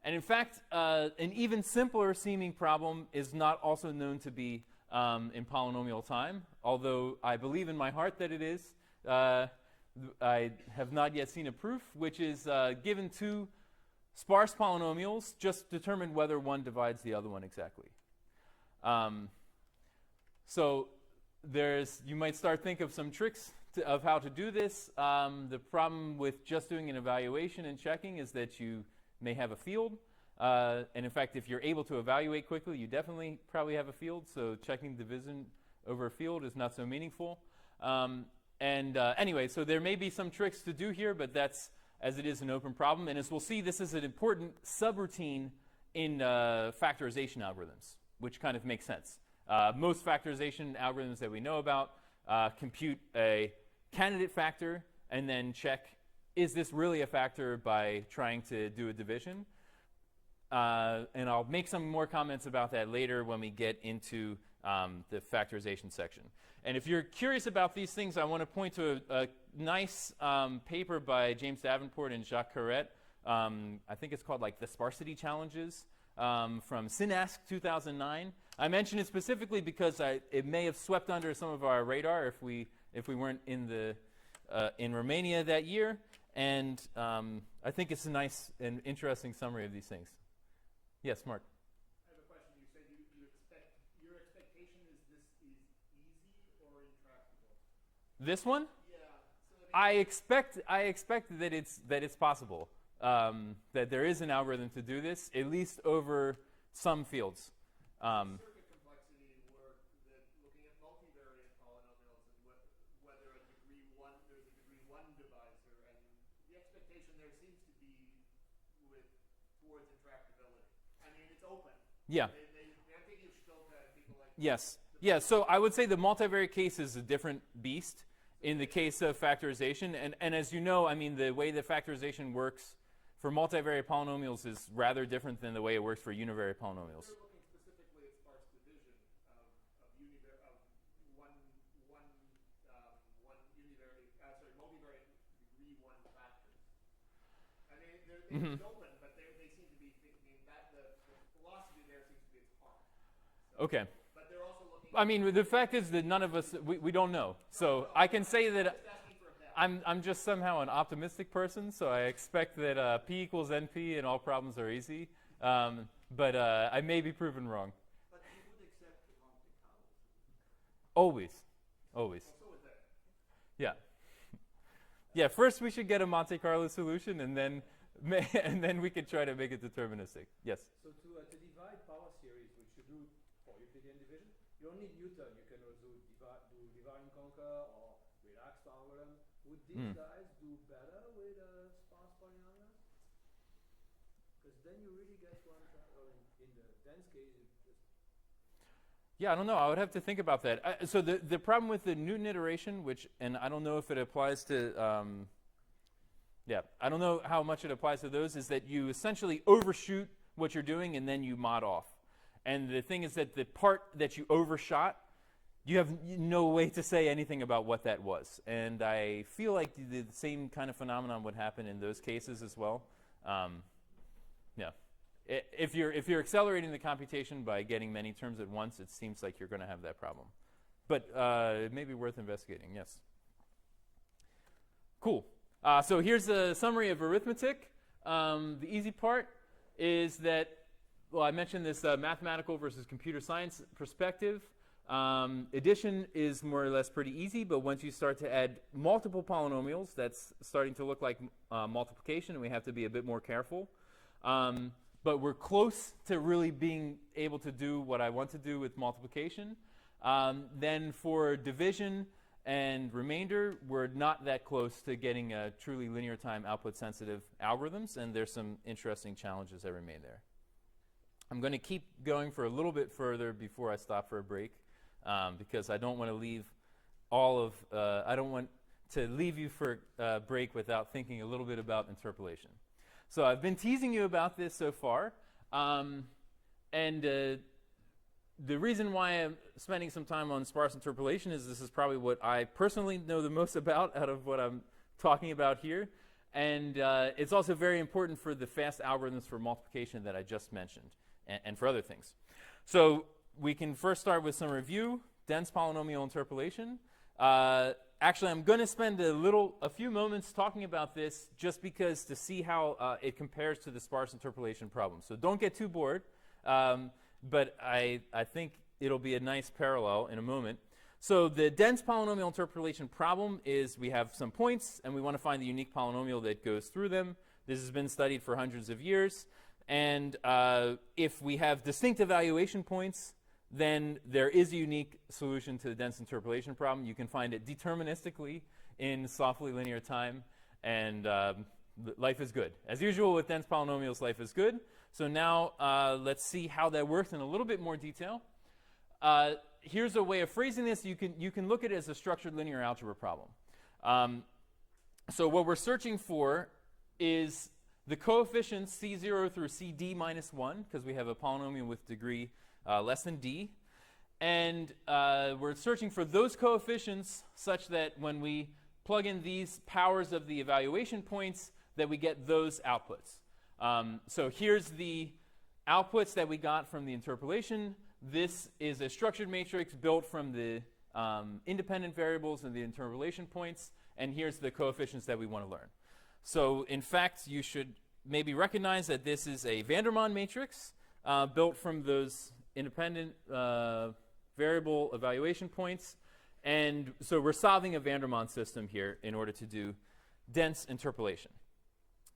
Speaker 1: And in fact, an even simpler seeming problem is not also known to be in polynomial time, although I believe in my heart that it is. I have not yet seen a proof, which is given two sparse polynomials, just determine whether one divides the other one exactly. So you might start think of some tricks of how to do this. The problem with just doing an evaluation and checking is that you may have a field. And in fact, if you're able to evaluate quickly, you definitely probably have a field. So checking division over a field is not so meaningful. Anyway, so there may be some tricks to do here, but that's as it is an open problem. And as we'll see, this is an important subroutine in factorization algorithms, which kind of makes sense. Most factorization algorithms that we know about compute a candidate factor and then check, is this really a factor by trying to do a division? And I'll make some more comments about that later when we get into the factorization section. And if you're curious about these things, I want to point to a nice paper by James Davenport and Jacques Carret. I think it's called like the Sparsity Challenges from SynAsk 2009. I mention it specifically because it may have swept under some of our radar if we weren't in Romania that year. And I think it's a nice and interesting summary of these things. Yes, Mark.
Speaker 2: I have a question. You said your expectation is this is easy or intractable?
Speaker 1: This one?
Speaker 2: Yeah. So
Speaker 1: I expect that it's possible, that there is an algorithm to do this, at least over some fields.
Speaker 2: Circuit complexity work that looking at multivariate polynomials and whether there's a degree one divisor, and the expectation there seems to be towards intractability. I mean, it's open.
Speaker 1: Yeah.
Speaker 2: I think you've spoken to people like
Speaker 1: Yes. Yeah, so I would say the multivariate case is a different beast in the case of factorization. And as you know, I mean, the way that factorization works for multivariate polynomials is rather different than the way it works for univariate polynomials.
Speaker 2: We're looking specifically at sparse division of multivariate degree one factors. I mean, it's open, but they seem to be thinking that the philosophy there seems to be it's hard. So,
Speaker 1: Okay.
Speaker 2: but they're also looking.
Speaker 1: I mean, the fact is that none of us, we don't know. So I can say that I'm just somehow an optimistic person, so I expect that P equals NP and all problems are easy. But I may be proven wrong.
Speaker 5: But you would accept the Monte Carlo.
Speaker 1: Always. Always.
Speaker 2: So is that.
Speaker 1: Yeah. Yeah, first we should get a Monte Carlo solution, and then we could try to make it deterministic. Yes?
Speaker 4: So to divide power series, which you do for Euclidean division, you don't need Newton. You can also do divide and conquer or relaxed algorithm. Would these guys do better with sparse polynomials? Because then you really get one in the dense case.
Speaker 1: Yeah, I don't know. I would have to think about that. So the problem with the Newton iteration, and I don't know if it applies to, I don't know how much it applies to those, is that you essentially overshoot what you're doing and then you mod off. And the thing is that the part that you overshot, you have no way to say anything about what that was. And I feel like the same kind of phenomenon would happen in those cases as well. Yeah. If you're accelerating the computation by getting many terms at once, it seems like you're going to have that problem. But it may be worth investigating, yes. Cool. So here's a summary of arithmetic. The easy part is that, well, I mentioned this mathematical versus computer science perspective. Addition is more or less pretty easy, but once you start to add multiple polynomials, that's starting to look like multiplication, and we have to be a bit more careful. But we're close to really being able to do what I want to do with multiplication. Then for division and remainder, we're not that close to getting truly linear time output sensitive algorithms, and there's some interesting challenges that remain there. I'm going to keep going for a little bit further before I stop for a break, because I don't want to leave I don't want to leave you for a break without thinking a little bit about interpolation. So I've been teasing you about this so far, and the reason why I'm spending some time on sparse interpolation is this is probably what I personally know the most about out of what I'm talking about here, and it's also very important for the fast algorithms for multiplication that I just mentioned, and for other things. So we can first start with some review, dense polynomial interpolation. Actually, I'm going to spend a few moments talking about this just because to see how it compares to the sparse interpolation problem. So don't get too bored, but I think it'll be a nice parallel in a moment. So the dense polynomial interpolation problem is we have some points, and we want to find the unique polynomial that goes through them. This has been studied for hundreds of years. And if we have distinct evaluation points, then there is a unique solution to the dense interpolation problem. You can find it deterministically in softly linear time, and life is good. As usual with dense polynomials, life is good. So now let's see how that works in a little bit more detail. Here's a way of phrasing this. You can look at it as a structured linear algebra problem. So what we're searching for is the coefficients c0 through cd minus 1, because we have a polynomial with degree less than d. And we're searching for those coefficients such that when we plug in these powers of the evaluation points, that we get those outputs. So here's the outputs that we got from the interpolation. This is a structured matrix built from the independent variables and the interpolation points. And here's the coefficients that we want to learn. So in fact, you should maybe recognize that this is a Vandermonde matrix built from those independent variable evaluation points. And so we're solving a Vandermonde system here in order to do dense interpolation.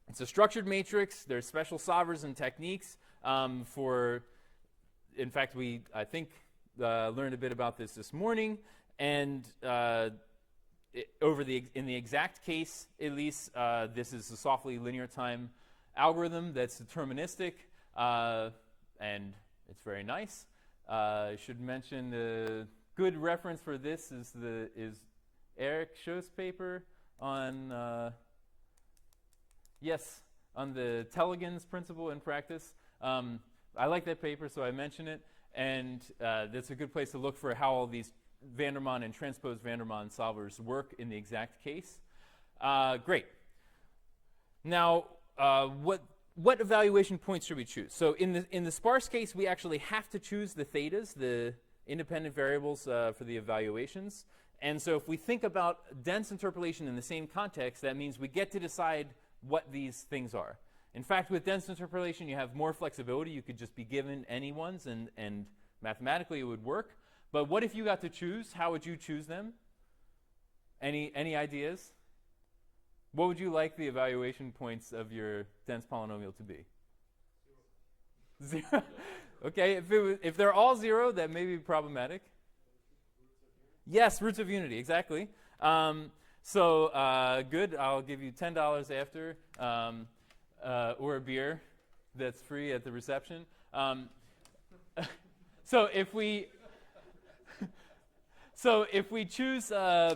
Speaker 1: It's a structured matrix. There's special solvers and techniques for, in fact, I think, learned a bit about this morning. And in the exact case, at least, this is a softly linear time algorithm that's deterministic, and it's very nice. I should mention the good reference for this is Eric Scho's paper on on the Telegins principle in practice. I like that paper, so I mention it, and that's a good place to look for how all these Vandermonde and transposed Vandermonde solvers work in the exact case. Great. Now, what evaluation points should we choose? So in the sparse case, we actually have to choose the thetas, the independent variables for the evaluations. And so if we think about dense interpolation in the same context, that means we get to decide what these things are. In fact, with dense interpolation, you have more flexibility. You could just be given any ones, and mathematically it would work. But what if you got to choose? How would you choose them? Any ideas? What would you like the evaluation points of your dense polynomial to be? 0. Okay, if they're all 0, that may be problematic. Yes, roots of unity, exactly. So good, I'll give you $10 after, or a beer that's free at the reception. So if we choose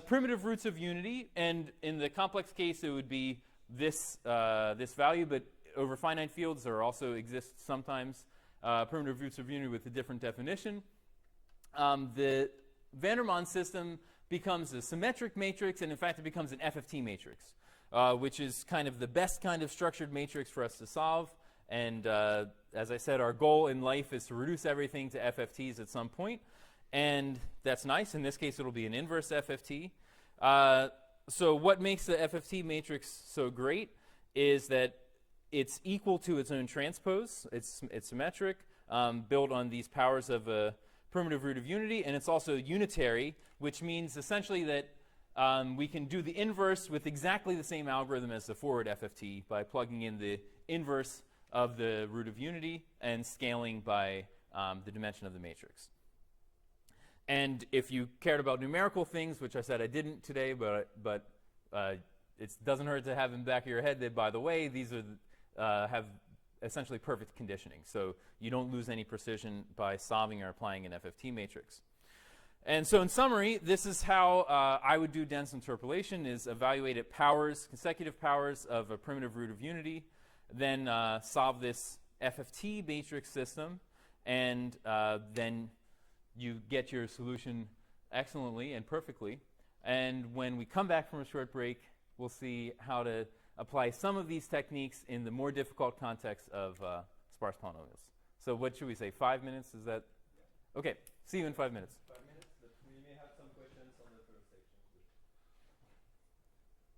Speaker 1: primitive roots of unity, and in the complex case it would be this value, but over finite fields there also exists sometimes primitive roots of unity with a different definition. The Vandermonde system becomes a symmetric matrix, and in fact it becomes an FFT matrix, which is kind of the best kind of structured matrix for us to solve. And as I said, our goal in life is to reduce everything to FFTs at some point. And that's nice. In this case, it'll be an inverse FFT. So what makes the FFT matrix so great is that it's equal to its own transpose. It's symmetric, built on these powers of a primitive root of unity. And it's also unitary, which means essentially that we can do the inverse with exactly the same algorithm as the forward FFT by plugging in the inverse of the root of unity and scaling by the dimension of the matrix. And if you cared about numerical things, which I said I didn't today, but it doesn't hurt to have in the back of your head that, by the way, these are have essentially perfect conditioning. So you don't lose any precision by solving or applying an FFT matrix. And so in summary, this is how I would do dense interpolation, is evaluate at powers, consecutive powers of a primitive root of unity, then solve this FFT matrix system, and then you get your solution excellently and perfectly. And when we come back from a short break, we'll see how to apply some of these techniques in the more difficult context of sparse polynomials. So what should we say, 5 minutes? Is that Okay, see you in 5 minutes.
Speaker 6: 5 minutes, but we may have some questions on the first section.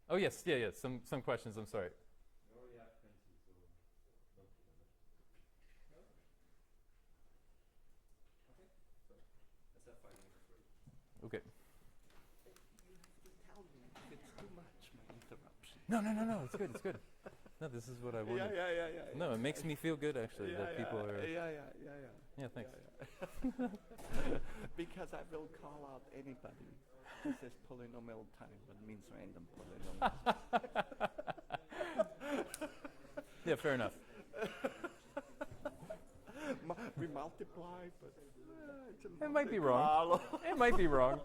Speaker 1: Oh yes, yeah, some questions. I'm sorry.
Speaker 6: We already have 20, so don't keep them. Okay, so let's have 5 minutes for it.
Speaker 1: Okay.
Speaker 5: You have to tell me if it's too much, my interruption.
Speaker 1: No. It's good. It's good. No, this is what I wanted.
Speaker 5: Yeah.
Speaker 1: No, it makes me feel good actually that people are.
Speaker 5: Yeah.
Speaker 1: Yeah, thanks.
Speaker 5: Because I will call out anybody who says polynomial time, but means random polynomial.
Speaker 1: Yeah, fair enough.
Speaker 5: We multiply, but it's a
Speaker 1: It might be
Speaker 5: Monte
Speaker 1: wrong.
Speaker 5: Carlo.
Speaker 1: It might be wrong.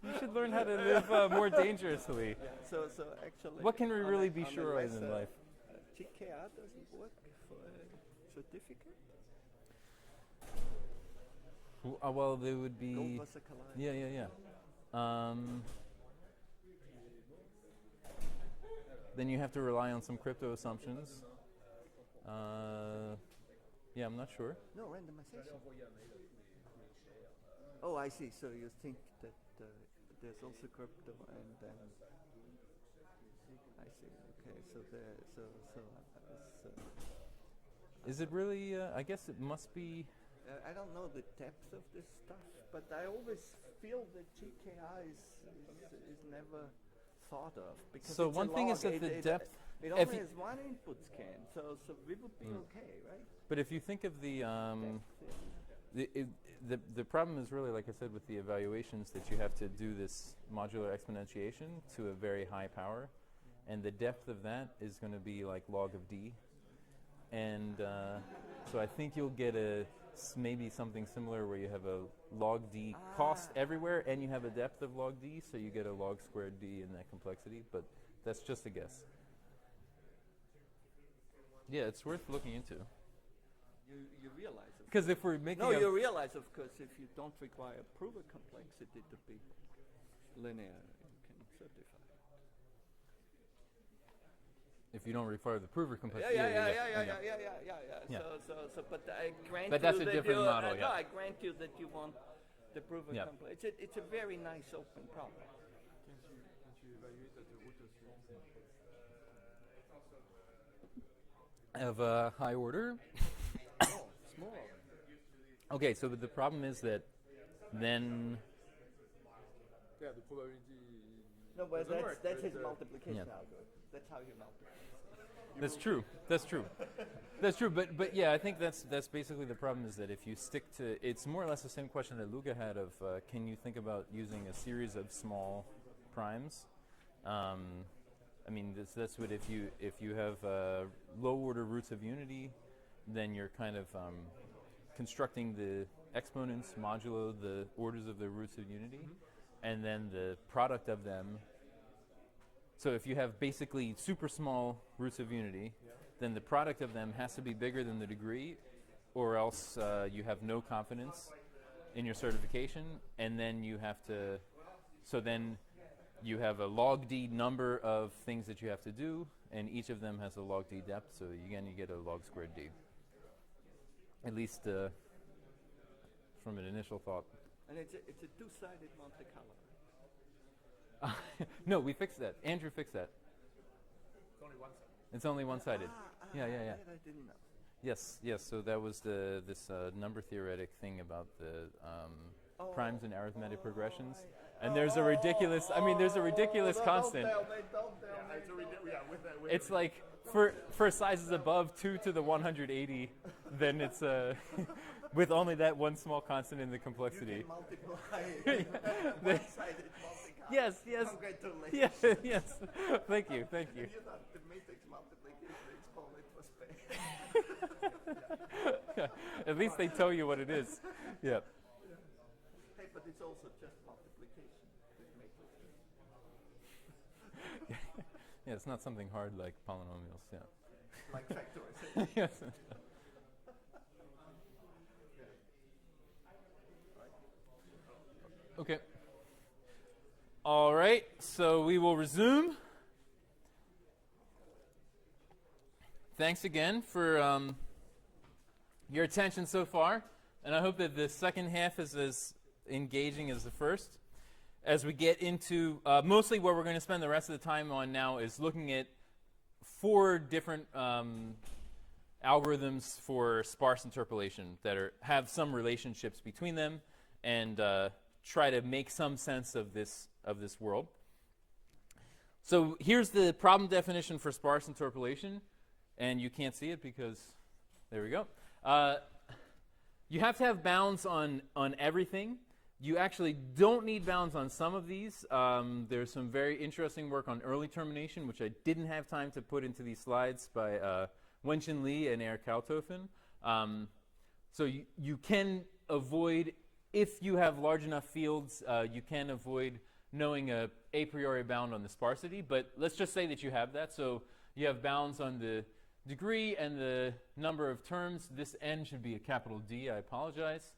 Speaker 1: You should learn how to live more dangerously.
Speaker 5: So actually,
Speaker 1: What can we
Speaker 5: on
Speaker 1: really
Speaker 5: a-
Speaker 1: be
Speaker 5: on a
Speaker 1: sure of in
Speaker 5: lesser,
Speaker 1: life?
Speaker 5: GKR doesn't work for a certificate.
Speaker 1: Well, there would be.
Speaker 5: Gold-Wasser collider.
Speaker 1: Yeah. Then you have to rely on some crypto assumptions. Yeah, I'm not sure.
Speaker 5: No randomization. Oh, I see. So you think that there's also crypto, and then I see. Okay, so
Speaker 1: Is it really? I guess it must be.
Speaker 5: I don't know the depth of this stuff, but I always feel that GKI is never thought of because
Speaker 1: So
Speaker 5: it's
Speaker 1: one
Speaker 5: a
Speaker 1: thing is
Speaker 5: log.
Speaker 1: that the depth.
Speaker 5: It
Speaker 1: if
Speaker 5: only
Speaker 1: you-
Speaker 5: has one input scan, so we would be okay, right?
Speaker 1: But if you think of the
Speaker 5: Depth,
Speaker 1: the problem is really, like I said, with the evaluations that you have to do this modular exponentiation to a very high power, and the depth of that is going to be like log of d, and so I think you'll get maybe something similar where you have a log d cost everywhere, and you have a depth of log d, so you get a log squared d in that complexity. But that's just a guess. Yeah, it's worth looking into.
Speaker 5: you realize of
Speaker 1: Because if we're making
Speaker 5: you realize, of course, if you don't require prover complexity to be linear, you can certify.
Speaker 1: if you don't require the prover complexity,
Speaker 5: Yeah. So, but I grant
Speaker 1: But
Speaker 5: you
Speaker 1: that's a
Speaker 5: that
Speaker 1: different
Speaker 5: you,
Speaker 1: model,
Speaker 5: no,
Speaker 1: yeah.
Speaker 5: I grant you that you want the prover
Speaker 1: Yeah.
Speaker 5: complexity. It's a very nice open problem.
Speaker 6: Can't you evaluate at the root of 3?
Speaker 1: of a high order.
Speaker 5: Small.
Speaker 1: Okay, so the problem is that then
Speaker 6: Yeah, the probability.
Speaker 5: No, but
Speaker 6: doesn't work,
Speaker 5: that's
Speaker 6: but,
Speaker 5: his multiplication
Speaker 1: Yeah.
Speaker 5: algorithm. That's how you multiply.
Speaker 1: that's true. But yeah, I think that's basically the problem is that if you stick to, it's more or less the same question that Luca had of can you think about using a series of small primes? I mean, that's what if you have low order roots of unity, then you're kind of constructing the exponents modulo the orders of the roots of unity, and then the product of them. So if you have basically super small roots of unity, then the product of them has to be bigger than the degree, or else you have no confidence in your certification, and then you have to. So then you have a log d number of things that you have to do, and each of them has a log d depth. So again, you get a log squared d. At least from an initial thought.
Speaker 5: And it's a two-sided Monte Carlo.
Speaker 1: No, we fixed that. Andrew fixed that.
Speaker 6: It's only one side.
Speaker 1: It's only one-sided. Yeah.
Speaker 5: That I didn't know.
Speaker 1: Yes. So that was this number theoretic thing about the primes and arithmetic progressions. And there's a ridiculous. I mean, there's a ridiculous constant.
Speaker 5: Don't tell me.
Speaker 1: It's like for sizes above 2 to the 180, then it's with only that one small constant in the
Speaker 5: You
Speaker 1: complexity.
Speaker 5: can multiply
Speaker 1: The-
Speaker 5: one-sided Monte Carlo.
Speaker 1: Yes.
Speaker 5: Congratulations.
Speaker 1: Yes. Thank you.
Speaker 5: And you thought the matrix multiplication exponent was bad.
Speaker 1: At least they tell you what it is. Yeah.
Speaker 5: Hey, but it's also just multiplication with matrices.
Speaker 1: Yeah, it's not something hard like polynomials. Yeah.
Speaker 5: Like factorization.
Speaker 1: Yes. Okay. All right. So we will resume. Thanks again for your attention so far. and I hope that the second half is as engaging as the first. As we get into, mostly what we're going to spend the rest of the time on now is looking at 4 different algorithms for sparse interpolation that have some relationships between them, and try to make some sense of this world. So here's the problem definition for sparse interpolation, and you can't see it because there we go. You have to have bounds on everything. You actually don't need bounds on some of these. There's some very interesting work on early termination, which I didn't have time to put into these slides, by Wenchen Li and Eric Kaltofen. So you can avoid, if you have large enough fields, you can avoid knowing a priori bound on the sparsity. But let's just say that you have that. So you have bounds on the degree and the number of terms. This n should be a capital D. I apologize.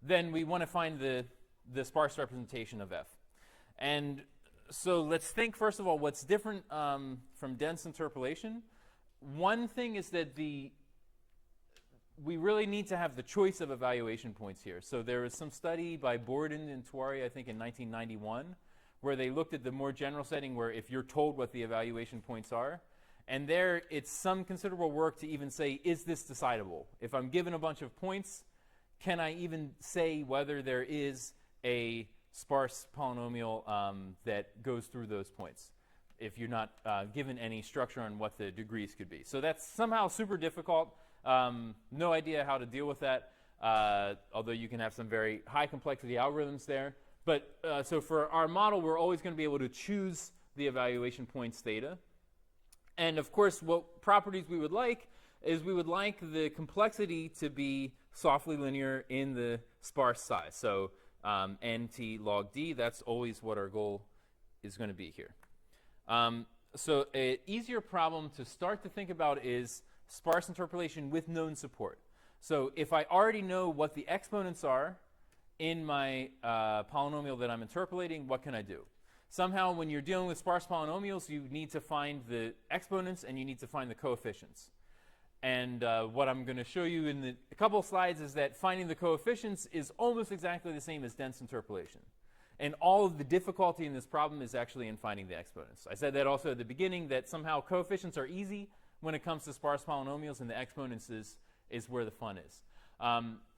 Speaker 1: Then we want to find the sparse representation of f. And so let's think, first of all, what's different from dense interpolation. One thing is that we really need to have the choice of evaluation points here. So there was some study by Borden and Tuari, I think in 1991, where they looked at the more general setting where if you're told what the evaluation points are, and there it's some considerable work to even say, is this decidable? If I'm given a bunch of points, can I even say whether there is a sparse polynomial that goes through those points, if you're not given any structure on what the degrees could be? So that's somehow super difficult. No idea how to deal with that, although you can have some very high complexity algorithms there. But so for our model, we're always going to be able to choose the evaluation points theta. And of course, what properties we would like is we would like the complexity to be softly linear in the sparse size. So nt log d, that's always what our goal is going to be here. So an easier problem to start to think about is sparse interpolation with known support. So if I already know what the exponents are in my polynomial that I'm interpolating, what can I do? Somehow, when you're dealing with sparse polynomials, you need to find the exponents and you need to find the coefficients. And what I'm going to show you in a couple of slides is that finding the coefficients is almost exactly the same as dense interpolation. And all of the difficulty in this problem is actually in finding the exponents. I said that also at the beginning, that somehow coefficients are easy when it comes to sparse polynomials, and the exponents is where the fun is.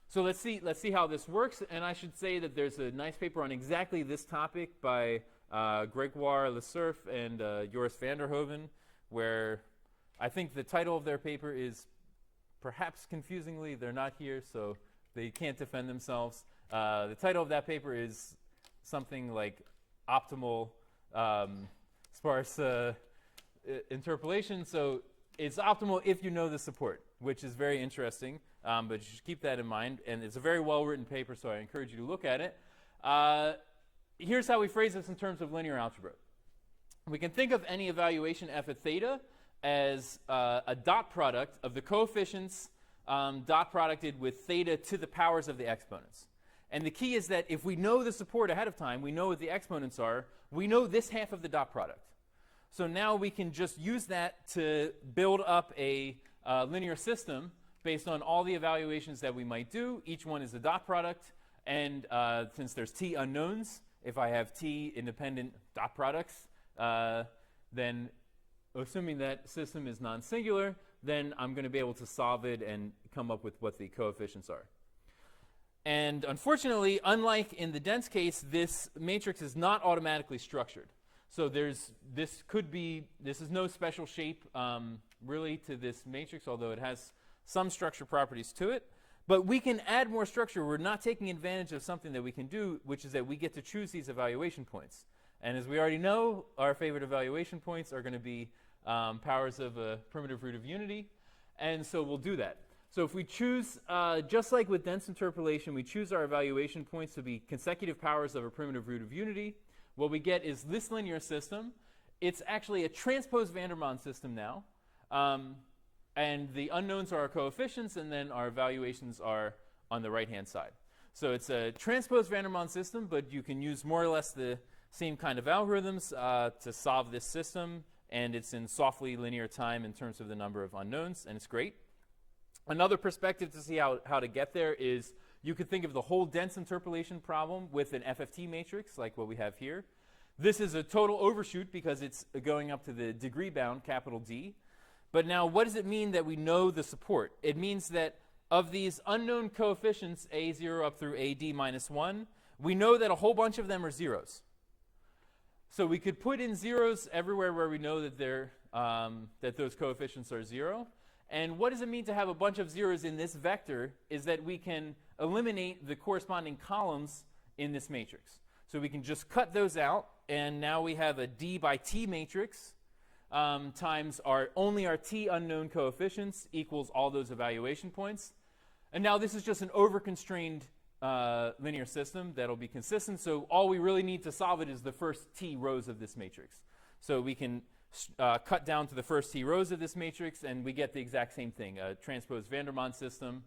Speaker 1: So let's see how this works. And I should say that there's a nice paper on exactly this topic by Gregoire Lesurf and Joris van der Hoven, where I think the title of their paper is, perhaps confusingly, they're not here, so they can't defend themselves. The title of that paper is something like optimal sparse interpolation. So it's optimal if you know the support, which is very interesting, but you should keep that in mind. And it's a very well-written paper, so I encourage you to look at it. Here's how we phrase this in terms of linear algebra. We can think of any evaluation f at theta as a dot product of the coefficients dot producted with theta to the powers of the exponents. And the key is that if we know the support ahead of time, we know what the exponents are, we know this half of the dot product. So now we can just use that to build up a linear system based on all the evaluations that we might do. Each one is a dot product. And since there's t unknowns, if I have t independent dot products, then assuming that system is non-singular, then I'm going to be able to solve it and come up with what the coefficients are. And unfortunately, unlike in the dense case, this matrix is not automatically structured. So this is no special shape really to this matrix, although it has some structure properties to it. But we can add more structure. We're not taking advantage of something that we can do, which is that we get to choose these evaluation points. And as we already know, our favorite evaluation points are going to be powers of a primitive root of unity. And so we'll do that. So if we choose, just like with dense interpolation, we choose our evaluation points to be consecutive powers of a primitive root of unity. What we get is this linear system. It's actually a transposed van der Waals system now. And the unknowns are our coefficients, and then our evaluations are on the right-hand side. So it's a transposed van der Waals system, but you can use more or less the same kind of algorithms to solve this system. And it's in softly linear time in terms of the number of unknowns, and it's great. Another perspective to see how to get there is you could think of the whole dense interpolation problem with an FFT matrix like what we have here. This is a total overshoot because it's going up to the degree bound, capital D. But now what does it mean that we know the support? It means that of these unknown coefficients, A0 up through AD minus 1, we know that a whole bunch of them are zeros. So we could put in zeros everywhere where we know that that those coefficients are 0. And what does it mean to have a bunch of zeros in this vector is that we can eliminate the corresponding columns in this matrix. So we can just cut those out, and now we have a D by T matrix times only our T unknown coefficients equals all those evaluation points. And now this is just an over-constrained linear system that'll be consistent. So all we really need to solve it is the first T rows of this matrix. So we can cut down to the first T rows of this matrix, and we get the exact same thing, a transposed Vandermonde system.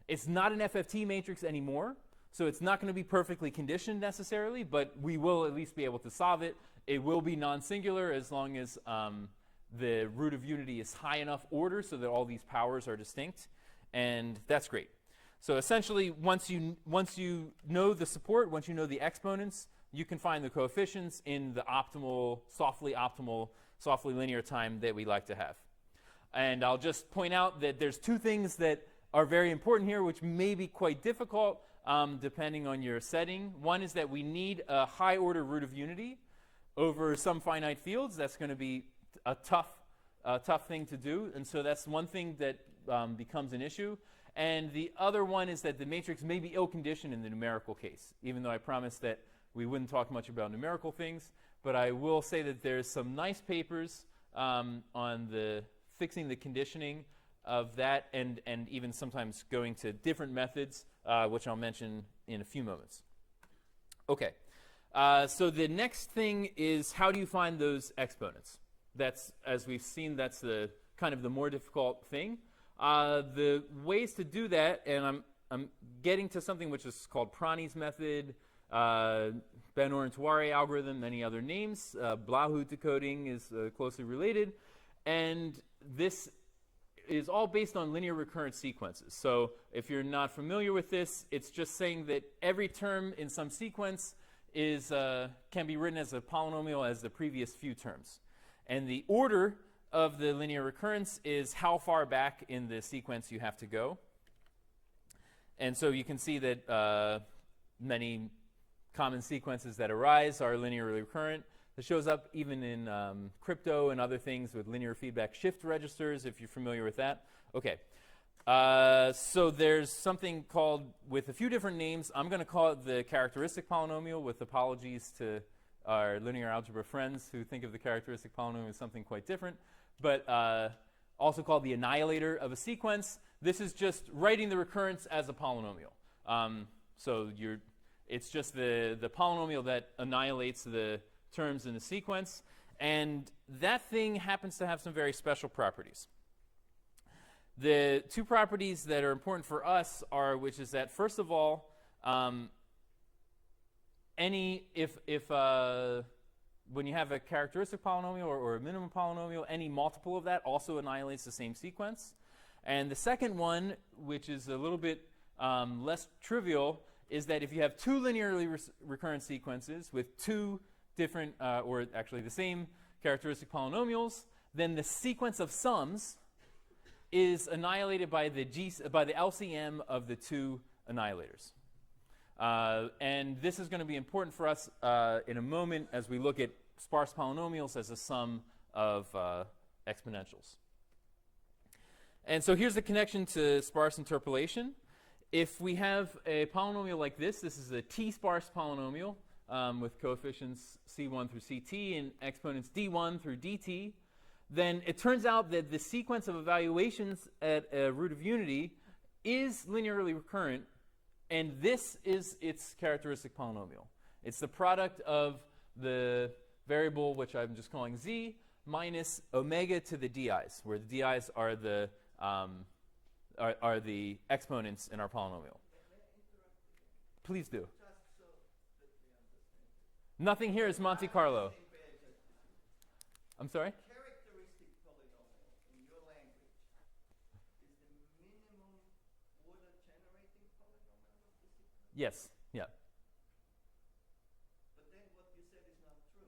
Speaker 1: It's not an FFT matrix anymore, so it's not going to be perfectly conditioned necessarily, but we will at least be able to solve it. It will be non-singular as long as the root of unity is high enough order so that all these powers are distinct, and that's great. So essentially, once you know the support, once you know the exponents, you can find the coefficients in the optimal, softly linear time that we like to have. And I'll just point out that there's two things that are very important here, which may be quite difficult depending on your setting. One is that we need a high order root of unity over some finite fields. That's going to be a tough thing to do. And so that's one thing that becomes an issue. And the other one is that the matrix may be ill-conditioned in the numerical case, even though I promised that we wouldn't talk much about numerical things. But I will say that there's some nice papers on the fixing the conditioning of that, and even sometimes going to different methods, which I'll mention in a few moments. Okay, so the next thing is how do you find those exponents? That's, as we've seen, that's the kind of the more difficult thing. The ways to do that, and I'm getting to something which is called Prani's method, Ben-Orentwari algorithm, many other names. Blahu decoding is closely related, and this is all based on linear recurrent sequences. So if you're not familiar with this, it's just saying that every term in some sequence can be written as a polynomial as the previous few terms. And the order of the linear recurrence is how far back in the sequence you have to go. And so you can see that many common sequences that arise are linearly recurrent. It shows up even in crypto and other things with linear feedback shift registers, if you're familiar with that. Okay, so there's something called, with a few different names, I'm going to call it the characteristic polynomial, with apologies to our linear algebra friends who think of the characteristic polynomial as something quite different, but also called the annihilator of a sequence. This is just writing the recurrence as a polynomial. So it's just the polynomial that annihilates the terms in the sequence, and that thing happens to have some very special properties. The two properties that are important for us are, which is that first of all, when you have a characteristic polynomial or a minimum polynomial, any multiple of that also annihilates the same sequence. And the second one, which is a little bit less trivial, is that if you have two linearly recurrent sequences with two different, or actually the same characteristic polynomials, then the sequence of sums is annihilated by the LCM of the two annihilators. And this is going to be important for us in a moment as we look at sparse polynomials as a sum of exponentials. And so here's the connection to sparse interpolation. If we have a polynomial like this is a t-sparse polynomial with coefficients c1 through ct and exponents d1 through dt, then it turns out that the sequence of evaluations at a root of unity is linearly recurrent, and this is its characteristic polynomial. It's the product of the variable, which I'm just calling z, minus omega to the di's, where the di's are the exponents in our polynomial. Please do. Nothing here is Monte Carlo. I'm sorry?
Speaker 5: Characteristic polynomial in your language is the
Speaker 1: Yes. Yeah.
Speaker 5: But then what you said is not true.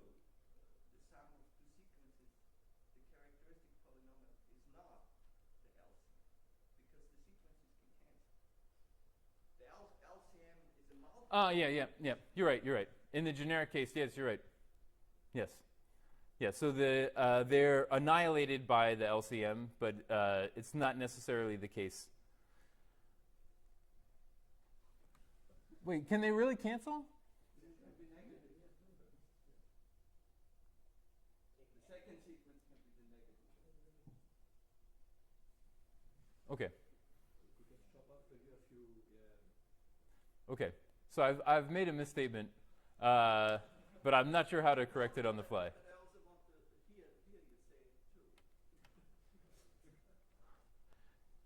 Speaker 5: The sum of two sequences, the characteristic polynomial is not the LCM because the sequences can cancel. The LCM is a multiple.
Speaker 1: Yeah. You're right. In the generic case, yes, you're right. Yes. Yeah, so they're annihilated by the LCM, but it's not necessarily the case. Wait, can they really cancel?
Speaker 5: The second sequence can be the negative.
Speaker 1: Okay.
Speaker 4: You can chop up a few.
Speaker 1: Okay. So I've made a misstatement, but I'm not sure how to correct it on the fly.
Speaker 5: But I also want to hear you say it too.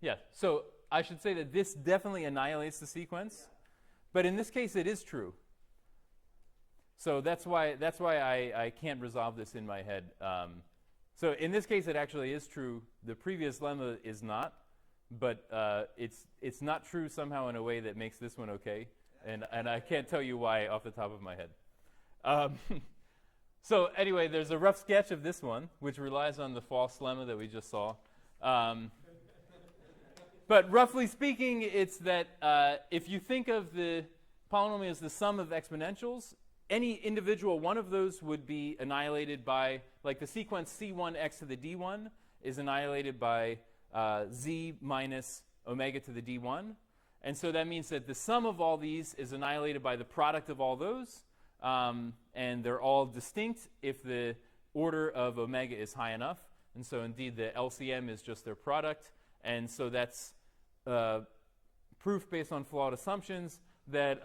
Speaker 1: Yeah. So I should say that this definitely annihilates the sequence, but in this case it is true. So that's why I can't resolve this in my head. So in this case it actually is true. The previous lemma is not, but it's not true somehow in a way that makes this one okay. And I can't tell you why off the top of my head. So anyway, there's a rough sketch of this one, which relies on the false lemma that we just saw. But roughly speaking, it's that if you think of the polynomial as the sum of exponentials, any individual one of those would be annihilated by, like the sequence c1x to the d1 is annihilated by z minus omega to the d1. And so that means that the sum of all these is annihilated by the product of all those. And they're all distinct if the order of omega is high enough. And so indeed the LCM is just their product. And so that's proof based on flawed assumptions that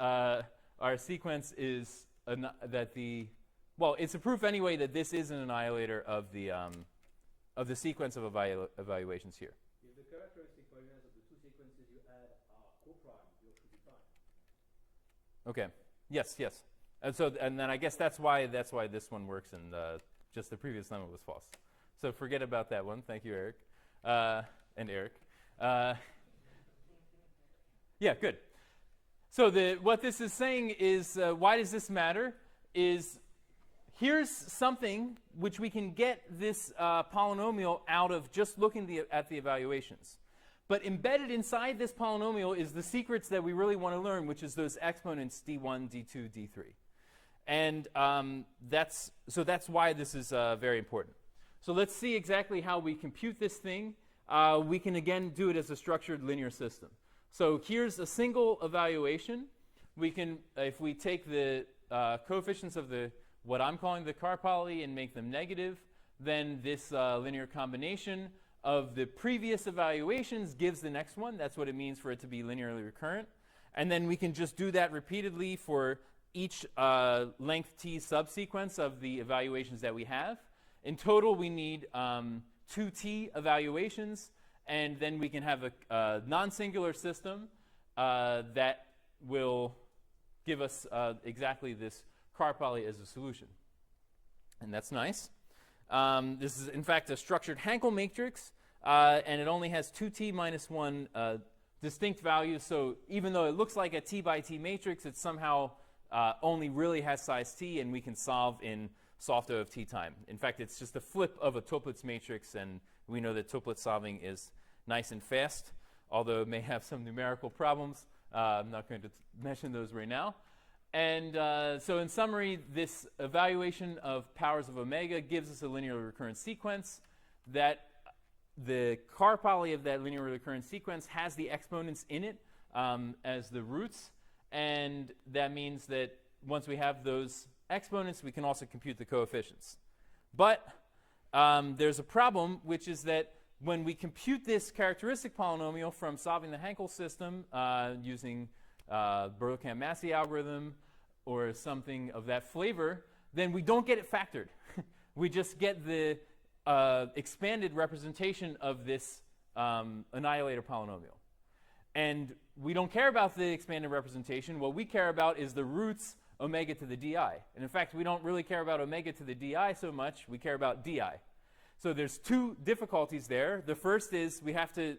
Speaker 1: our sequence is it's a proof anyway that this is an annihilator of the sequence of evaluations here.
Speaker 4: If the characteristic polynomials of the two sequences you add are co-prime, you should be fine.
Speaker 1: Okay. Yes. And then I guess that's why this one works and just the previous lemma was false. So forget about that one. Thank you, Eric. And Eric. Yeah, good. So what this is saying is, why does this matter? Is here's something which we can get this polynomial out of just looking at the evaluations. But embedded inside this polynomial is the secrets that we really want to learn, which is those exponents d1, d2, d3. And that's why this is very important. So let's see exactly how we compute this thing. We can, again, do it as a structured linear system. So here's a single evaluation. We can, if we take the coefficients of what I'm calling the car poly and make them negative, then this linear combination of the previous evaluations gives the next one. That's what it means for it to be linearly recurrent. And then we can just do that repeatedly for each length t subsequence of the evaluations that we have. In total, we need 2t evaluations, and then we can have a non-singular system that will give us exactly this car poly as a solution. And that's nice. This is, in fact, a structured Hankel matrix, and it only has 2t minus 1 distinct values. So even though it looks like a t by t matrix, it somehow only really has size t, and we can solve in soft O of t time. In fact, it's just a flip of a Toeplitz matrix, and we know that Toeplitz solving is nice and fast, although it may have some numerical problems. I'm not going to mention those right now. And so in summary, this evaluation of powers of omega gives us a linearly recurrent sequence. That the car poly of that linearly recurrent sequence has the exponents in it as the roots. And that means that once we have those exponents, we can also compute the coefficients. But there's a problem, which is that when we compute this characteristic polynomial from solving the Hankel system using Berlekamp-Massey algorithm or something of that flavor, then we don't get it factored. We just get the expanded representation of this annihilator polynomial. And we don't care about the expanded representation. What we care about is the roots omega to the di. And in fact, we don't really care about omega to the di so much. We care about di. So there's two difficulties there. The first is we have to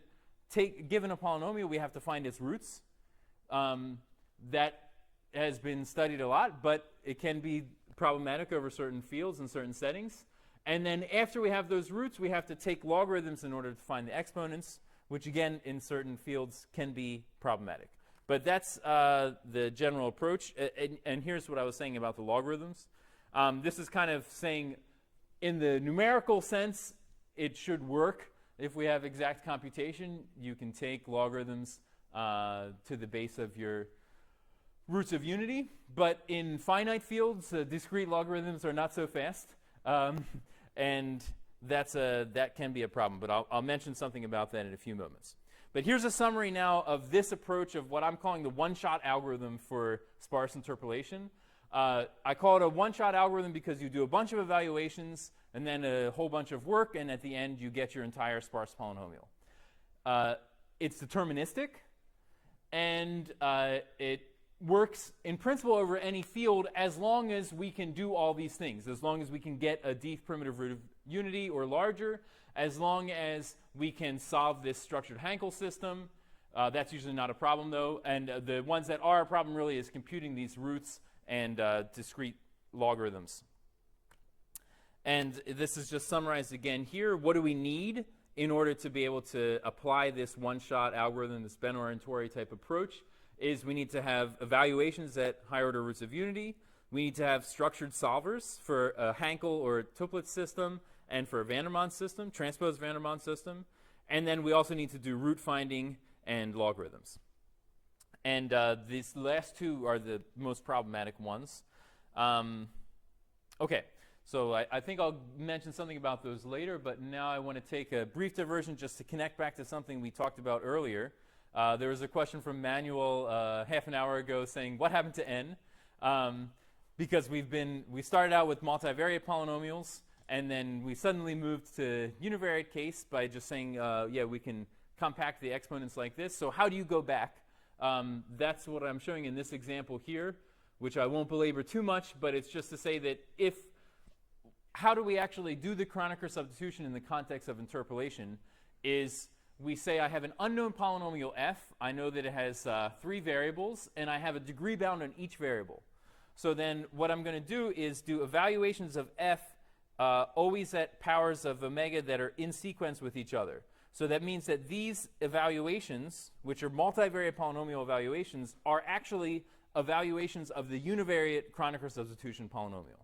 Speaker 1: given a polynomial, we have to find its roots. That has been studied a lot, but it can be problematic over certain fields and certain settings. And then after we have those roots, we have to take logarithms in order to find the exponents, which again, in certain fields, can be problematic. But that's the general approach. And here's what I was saying about the logarithms. This is kind of saying, in the numerical sense, it should work. If we have exact computation, you can take logarithms to the base of your roots of unity. But in finite fields, discrete logarithms are not so fast. And that can be a problem. But I'll mention something about that in a few moments. But here's a summary now of this approach of what I'm calling the one-shot algorithm for sparse interpolation. I call it a one-shot algorithm because you do a bunch of evaluations and then a whole bunch of work, and at the end you get your entire sparse polynomial. It's deterministic, and it works in principle over any field as long as we can do all these things, as long as we can get a d primitive root of unity or larger, as long as we can solve this structured Hankel system. That's usually not a problem, though. And the ones that are a problem really is computing these roots and discrete logarithms. And this is just summarized again here. What do we need in order to be able to apply this one-shot algorithm, this Ben-Orientori type approach? Is we need to have evaluations at higher-order roots of unity. We need to have structured solvers for a Hankel or a Toeplitz system and for a Vandermonde system, transposed Vandermonde system. And then we also need to do root finding and logarithms. And these last two are the most problematic ones. Okay, so I think I'll mention something about those later, but now I want to take a brief diversion just to connect back to something we talked about earlier. There was a question from Manuel half an hour ago saying, what happened to n? Because we started out with multivariate polynomials, and then we suddenly moved to univariate case by just saying, yeah, we can compact the exponents like this. So how do you go back? That's what I'm showing in this example here, which I won't belabor too much, but it's just to say that how do we actually do the Kronecker substitution in the context of interpolation is we say I have an unknown polynomial f. I know that it has 3 variables, and I have a degree bound on each variable. So then what I'm going to do is do evaluations of f always at powers of omega that are in sequence with each other. So that means that these evaluations, which are multivariate polynomial evaluations, are actually evaluations of the univariate Kronecker substitution polynomial.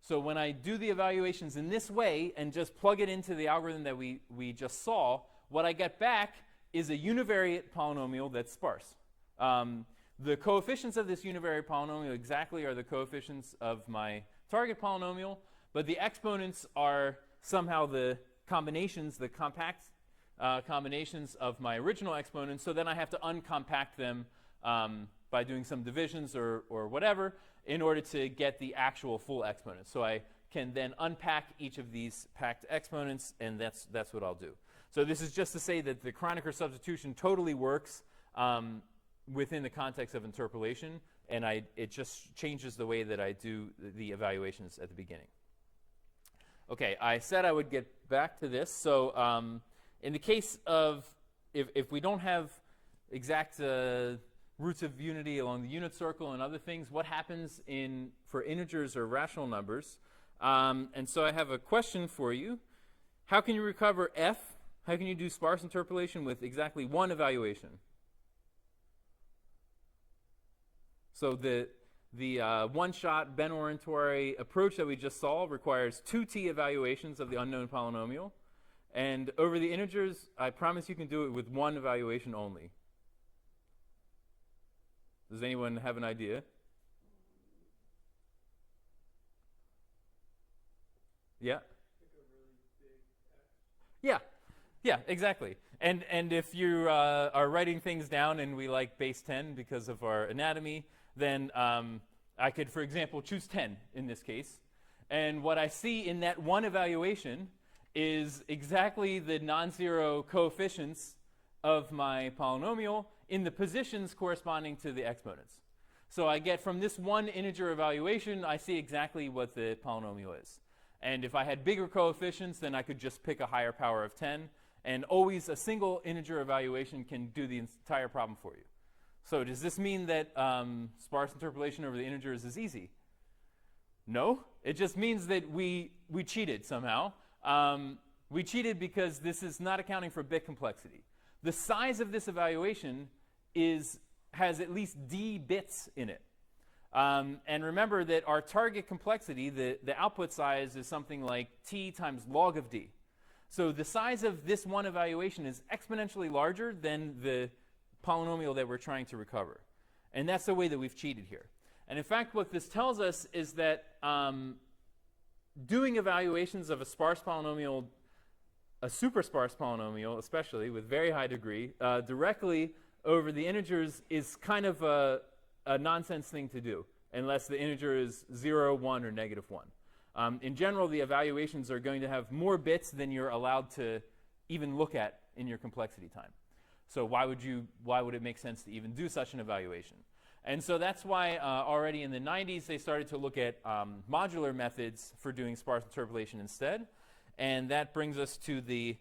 Speaker 1: So when I do the evaluations in this way and just plug it into the algorithm that we just saw, what I get back is a univariate polynomial that's sparse. The coefficients of this univariate polynomial exactly are the coefficients of my target polynomial, but the exponents are somehow the combinations, the compact combinations of my original exponents. So then I have to uncompact them by doing some divisions or whatever in order to get the actual full exponent. So I can then unpack each of these packed exponents, and that's what I'll do. So this is just to say that the Kronecker substitution totally works within the context of interpolation, and it just changes the way that I do the evaluations at the beginning. Okay, I said I would get back to this. So in the case of if we don't have exact roots of unity along the unit circle and other things, what happens for integers or rational numbers? And so I have a question for you. How can you recover f? How can you do sparse interpolation with exactly one evaluation? So the one-shot Ben-Orientori approach that we just saw requires 2t evaluations of the unknown polynomial. And over the integers, I promise you can do it with one evaluation only. Does anyone have an idea? Yeah? Yeah, exactly. And if you are writing things down and we like base 10 because of our anatomy, then I could, for example, choose 10 in this case. And what I see in that one evaluation is exactly the non-zero coefficients of my polynomial in the positions corresponding to the exponents. So I get from this one integer evaluation, I see exactly what the polynomial is. And if I had bigger coefficients, then I could just pick a higher power of 10. And always a single integer evaluation can do the entire problem for you. So does this mean that sparse interpolation over the integers is easy? No. It just means that we cheated somehow. We cheated because this is not accounting for bit complexity. The size of this evaluation has at least d bits in it. And remember that our target complexity, the output size, is something like t times log of d. So the size of this one evaluation is exponentially larger than the polynomial that we're trying to recover. And that's the way that we've cheated here. And in fact, what this tells us is that doing evaluations of a sparse polynomial, a super sparse polynomial especially, with very high degree, directly over the integers is kind of a nonsense thing to do, unless the integer is 0, 1, or -1. In general, the evaluations are going to have more bits than you're allowed to even look at in your complexity time. So why would it make sense to even do such an evaluation? And so that's why already in the 90s they started to look at modular methods for doing sparse interpolation instead. And that brings us to the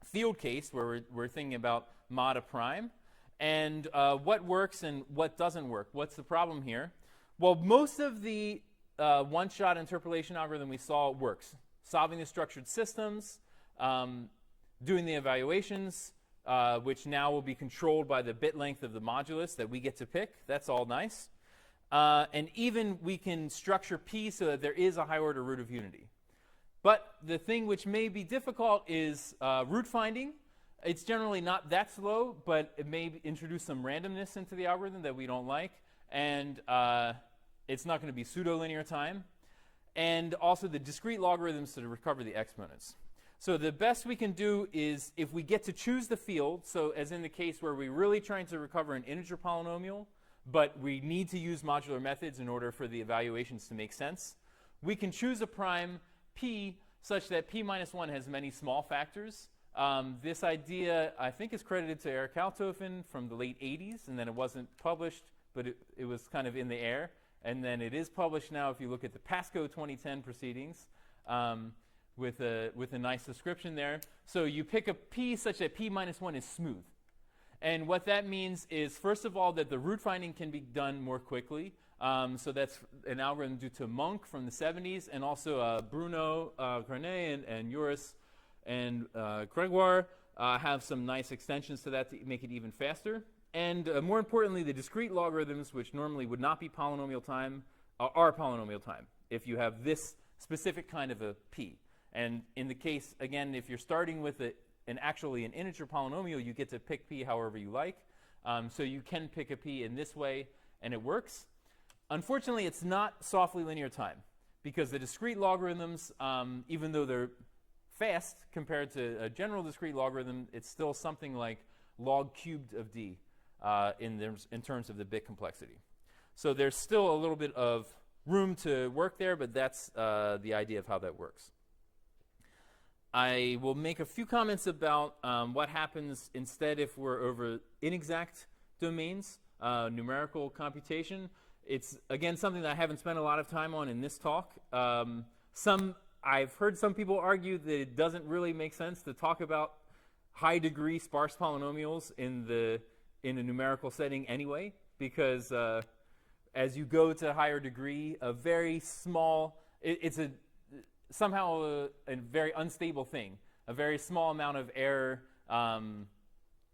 Speaker 1: field case where we're thinking about mod a prime. And what works and what doesn't work. What's the problem here? Well, most of the one-shot interpolation algorithm we saw works. Solving the structured systems, doing the evaluations, which now will be controlled by the bit length of the modulus that we get to pick. That's all nice. And even we can structure P so that there is a high-order root of unity. But the thing which may be difficult is root finding. It's generally not that slow, but it may introduce some randomness into the algorithm that we don't like. And it's not going to be pseudo-linear time. And also the discrete logarithms to recover the exponents. So the best we can do is if we get to choose the field, so as in the case where we're really trying to recover an integer polynomial, but we need to use modular methods in order for the evaluations to make sense, we can choose a prime p such that p minus 1 has many small factors. This idea, I think, is credited to Eric Kaltofen from the late 80s, and then it wasn't published, but it was kind of in the air. And then it is published now if you look at the Pasco 2010 proceedings with a nice description there. So you pick a p such that p minus 1 is smooth. And what that means is, first of all, that the root finding can be done more quickly. So that's an algorithm due to Monk from the 70s, and also Bruno, Carnet, and Uris and Gregoire have some nice extensions to that to make it even faster. And more importantly, the discrete logarithms, which normally would not be polynomial time, are polynomial time if you have this specific kind of a p. And in the case, again, if you're starting with actually an integer polynomial, you get to pick p however you like. So you can pick a p in this way, and it works. Unfortunately, it's not softly linear time, because the discrete logarithms, even though they're fast compared to a general discrete logarithm, it's still something like log cubed of d in terms of the bit complexity. So there's still a little bit of room to work there, but that's the idea of how that works. I will make a few comments about what happens instead if we're over inexact domains, numerical computation. It's, again, something that I haven't spent a lot of time on in this talk. I've heard some people argue that it doesn't really make sense to talk about high-degree sparse polynomials in a numerical setting anyway, because as you go to higher degree, a very small, it's somehow a very unstable thing. A very small amount of error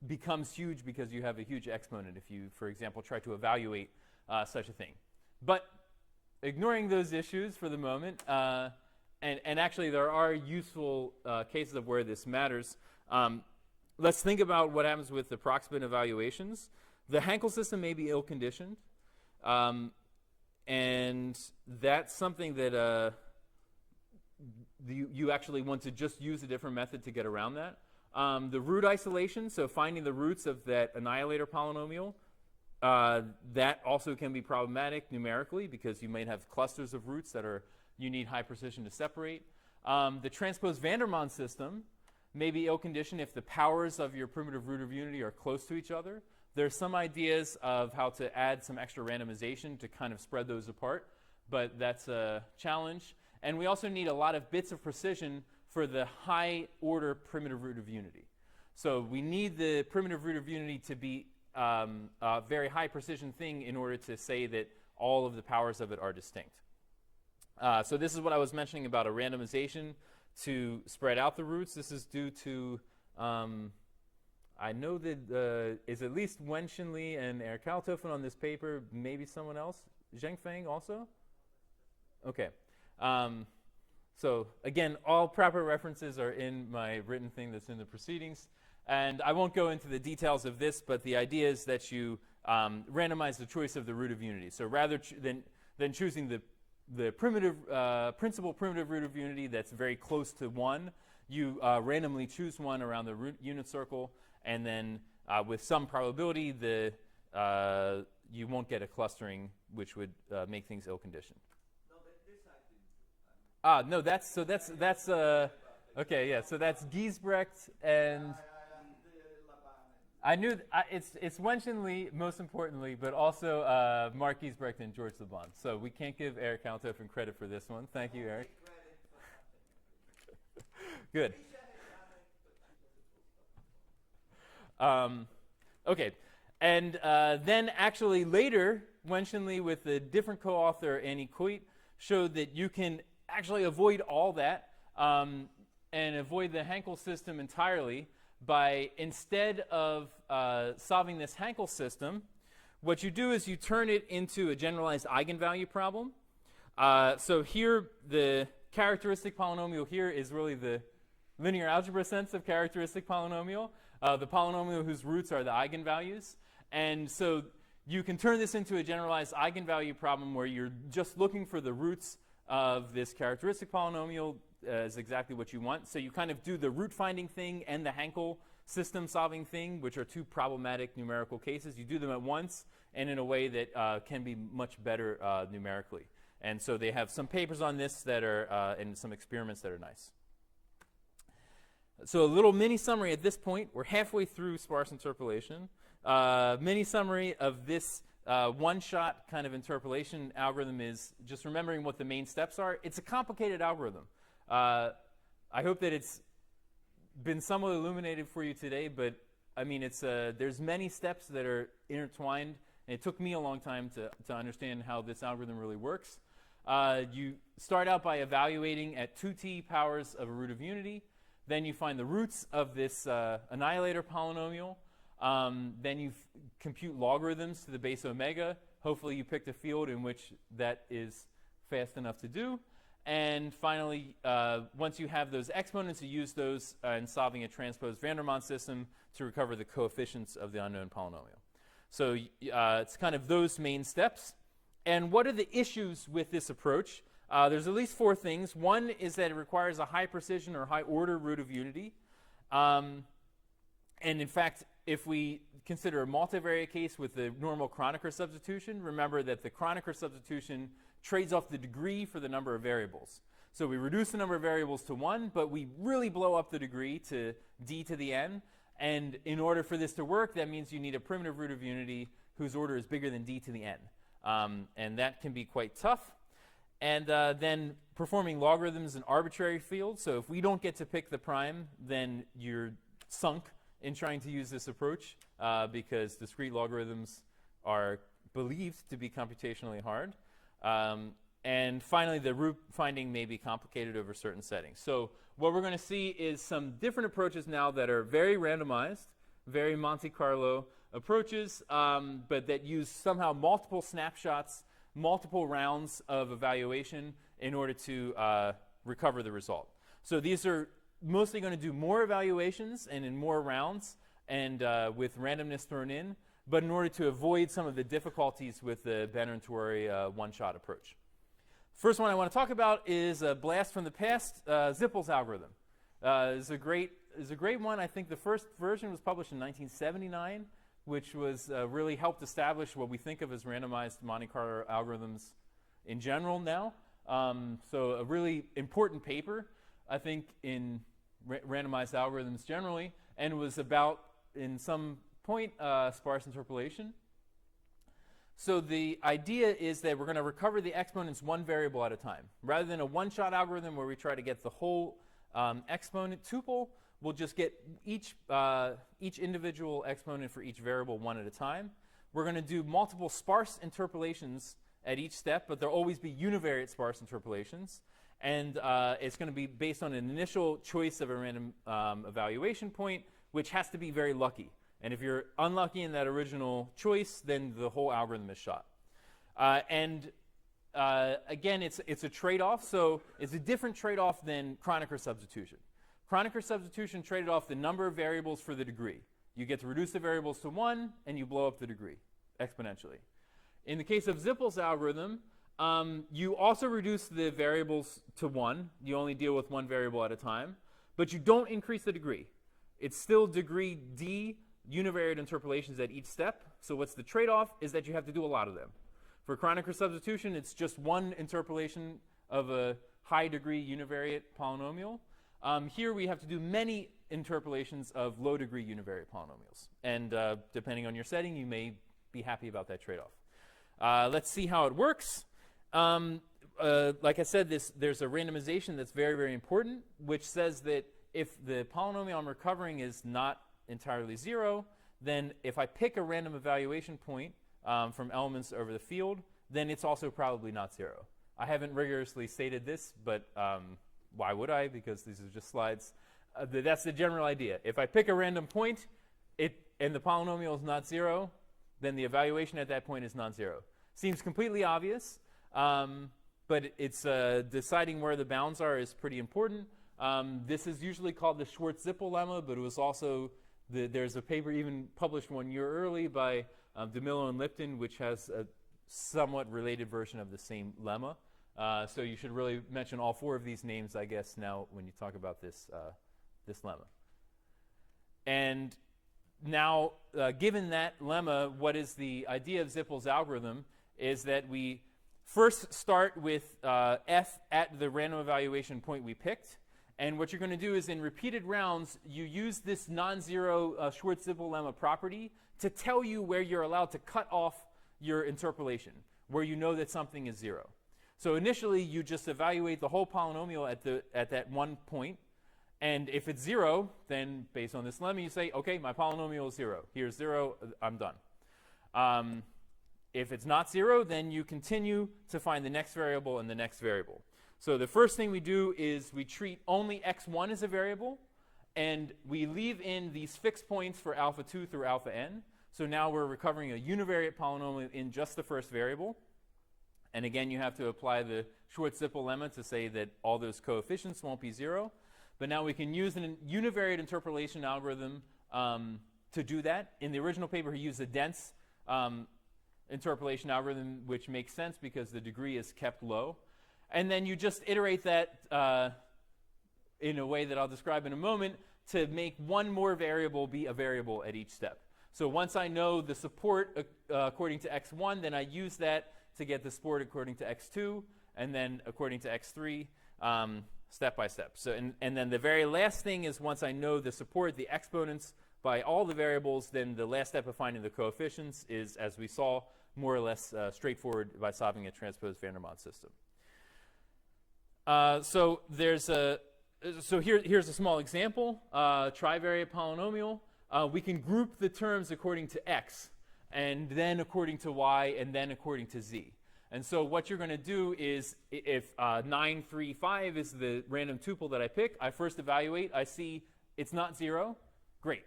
Speaker 1: becomes huge because you have a huge exponent if you, for example, try to evaluate such a thing. But ignoring those issues for the moment, and actually there are useful cases of where this matters, let's think about what happens with approximate evaluations. The Hankel system may be ill-conditioned, and that's something that you actually want to just use a different method to get around that. The root isolation, so finding the roots of that annihilator polynomial, that also can be problematic numerically because you might have clusters of roots that you need high precision to separate. The transpose Vandermonde system may be ill-conditioned if the powers of your primitive root of unity are close to each other. There's some ideas of how to add some extra randomization to kind of spread those apart, but that's a challenge. And we also need a lot of bits of precision for the high-order primitive root of unity. So we need the primitive root of unity to be a very high precision thing in order to say that all of the powers of it are distinct. So this is what I was mentioning about a randomization to spread out the roots. This is due to, I know that is at least Wen Xinli and Eric Kaltofen on this paper, maybe someone else. Zheng Feng also? Okay. So again, all proper references are in my written thing that's in the proceedings. And I won't go into the details of this, but the idea is that you randomize the choice of the root of unity. So rather than choosing the principal primitive root of unity that's very close to 1, you randomly choose one around the root unit circle, and then with some probability, you won't get a clustering, which would make things ill-conditioned.
Speaker 5: No, this I didn't.
Speaker 1: No, that's okay, yeah. So that's Giesbrecht and I knew it's Wen Xinli most importantly, but also Mark Giesbrecht and George Laban. So we can't give Eric Kaltofen credit for this one. Thank you, Eric. Good. Okay, and then actually later, Wen Xinli with a different co-author, Annie Coit, showed that you can actually avoid all that and avoid the Hankel system entirely by, instead of solving this Hankel system, what you do is you turn it into a generalized eigenvalue problem. So here, the characteristic polynomial here is really the linear algebra sense of characteristic polynomial, the polynomial whose roots are the eigenvalues. And so you can turn this into a generalized eigenvalue problem where you're just looking for the roots of this characteristic polynomial is exactly what you want. So you kind of do the root finding thing and the Hankel system solving thing, which are two problematic numerical cases. You do them at once and in a way that can be much better numerically. And so they have some papers on this that are, and some experiments that are nice. So a little mini summary at this point. We're halfway through sparse interpolation. Mini summary of this one-shot kind of interpolation algorithm is just remembering what the main steps are. It's a complicated algorithm. I hope that it's been somewhat illuminated for you today, but I mean, there's many steps that are intertwined, and it took me a long time to understand how this algorithm really works. You start out by evaluating at 2t powers of a root of unity. Then you find the roots of this annihilator polynomial. Then you compute logarithms to the base omega. Hopefully you picked a field in which that is fast enough to do. And finally, once you have those exponents, you use those in solving a transposed Vandermonde system to recover the coefficients of the unknown polynomial. So it's kind of those main steps. And what are the issues with this approach? There's at least 4 things. One is that it requires a high precision or high order root of unity. And in fact, if we consider a multivariate case with the normal Kronecker substitution, remember that the Kronecker substitution trades off the degree for the number of variables. So we reduce the number of variables to 1, but we really blow up the degree to d to the n. And in order for this to work, that means you need a primitive root of unity whose order is bigger than d to the n. And that can be quite tough. And then performing logarithms in arbitrary fields. So if we don't get to pick the prime, then you're sunk in trying to use this approach because discrete logarithms are believed to be computationally hard. And finally, the root finding may be complicated over certain settings. So what we're going to see is some different approaches now that are very randomized, very Monte Carlo approaches, but that use somehow multiple snapshots, multiple rounds of evaluation in order to recover the result. So these are mostly going to do more evaluations and in more rounds and with randomness thrown in, but in order to avoid some of the difficulties with the Banner and Tawari one-shot approach. First one I want to talk about is a blast from the past, Zippel's algorithm. Is a great one. I think the first version was published in 1979, which was really helped establish what we think of as randomized Monte Carlo algorithms in general now. So a really important paper, I think, in randomized algorithms generally, and was about, in some point, sparse interpolation. So the idea is that we're going to recover the exponents one variable at a time. Rather than a one-shot algorithm where we try to get the whole exponent tuple, we'll just get each individual exponent for each variable one at a time. We're going to do multiple sparse interpolations at each step, but there'll always be univariate sparse interpolations. And it's going to be based on an initial choice of a random evaluation point, which has to be very lucky. And if you're unlucky in that original choice, then the whole algorithm is shot. Again, it's a trade-off. So it's a different trade-off than Kronecker substitution. Kronecker substitution traded off the number of variables for the degree. You get to reduce the variables to 1, and you blow up the degree exponentially. In the case of Zippel's algorithm, you also reduce the variables to 1. You only deal with one variable at a time. But you don't increase the degree. It's still degree d univariate interpolations at each step. So what's the trade-off is that you have to do a lot of them. For Kronecker substitution, it's just one interpolation of a high-degree univariate polynomial. Here we have to do many interpolations of low-degree univariate polynomials. And depending on your setting, you may be happy about that trade-off. Let's see how it works. Like I said, there's a randomization that's very, very important, which says that if the polynomial I'm recovering is not entirely 0, then if I pick a random evaluation point from elements over the field, then it's also probably not 0. I haven't rigorously stated this, but why would I? Because these are just slides. That's the general idea. If I pick a random point and the polynomial is not 0, then the evaluation at that point is non-zero. Seems completely obvious, but it's deciding where the bounds are is pretty important. This is usually called the Schwartz-Zippel lemma, but it was also there's a paper even published 1 year early by DeMillo and Lipton, which has a somewhat related version of the same lemma. So you should really mention all 4 of these names, I guess, now when you talk about this lemma. And now, given that lemma, what is the idea of Zippel's algorithm is that we first start with f at the random evaluation point we picked. And what you're going to do is in repeated rounds, you use this non-zero Schwartz-Zippel lemma property to tell you where you're allowed to cut off your interpolation, where you know that something is 0. So initially, you just evaluate the whole polynomial at that one point. And if it's 0, then based on this lemma, you say, OK, my polynomial is 0. Here's 0. I'm done. If it's not 0, then you continue to find the next variable and the next variable. So the first thing we do is we treat only x1 as a variable. And we leave in these fixed points for alpha 2 through alpha n. So now we're recovering a univariate polynomial in just the first variable. And again, you have to apply the Schwartz-Zippel lemma to say that all those coefficients won't be 0. But now we can use a univariate interpolation algorithm to do that. In the original paper, he used a dense interpolation algorithm, which makes sense because the degree is kept low. And then you just iterate that in a way that I'll describe in a moment to make one more variable be a variable at each step. So once I know the support according to x1, then I use that to get the support according to x2, and then according to x3, step by step. So, and then the very last thing is once I know the support, the exponents by all the variables, then the last step of finding the coefficients is, as we saw, more or less straightforward by solving a transposed van der Waals system. So here's a small example, trivariate polynomial. We can group the terms according to x, and then according to y, and then according to z. And so what you're going to do is, if 9, 3, 5 is the random tuple that I pick, I first evaluate. I see it's not 0. Great.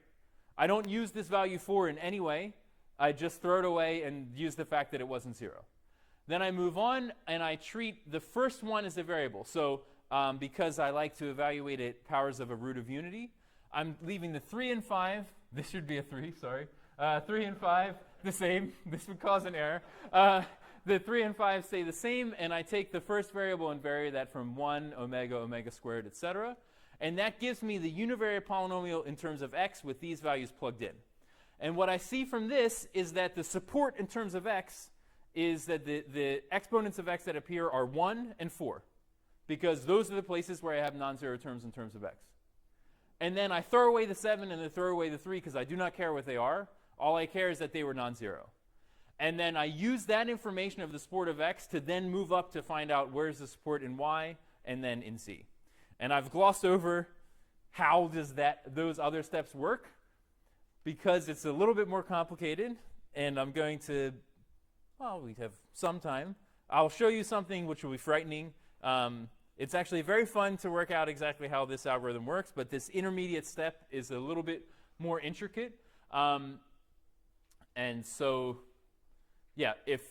Speaker 1: I don't use this value 4 in any way. I just throw it away and use the fact that it wasn't 0. Then I move on, and I treat the first one as a variable. So because I like to evaluate at powers of a root of unity, I'm leaving the 3 and 5. This should be a 3, sorry. 3 and 5, the same. This would cause an error. The 3 and 5 stay the same, and I take the first variable and vary that from 1, omega, omega squared, etc. And that gives me the univariate polynomial in terms of x with these values plugged in. And what I see from this is that the support in terms of x is that the exponents of x that appear are 1 and 4, because those are the places where I have non-zero terms in terms of x. And then I throw away the 7 and I throw away the 3 because I do not care what they are. All I care is that they were non-zero. And then I use that information of the support of x to then move up to find out where's the support in y and then in z. And I've glossed over how does those other steps work, because it's a little bit more complicated, and I'm going to, well, we have some time. I'll show you something which will be frightening. It's actually very fun to work out exactly how this algorithm works, but this intermediate step is a little bit more intricate. And so, yeah, if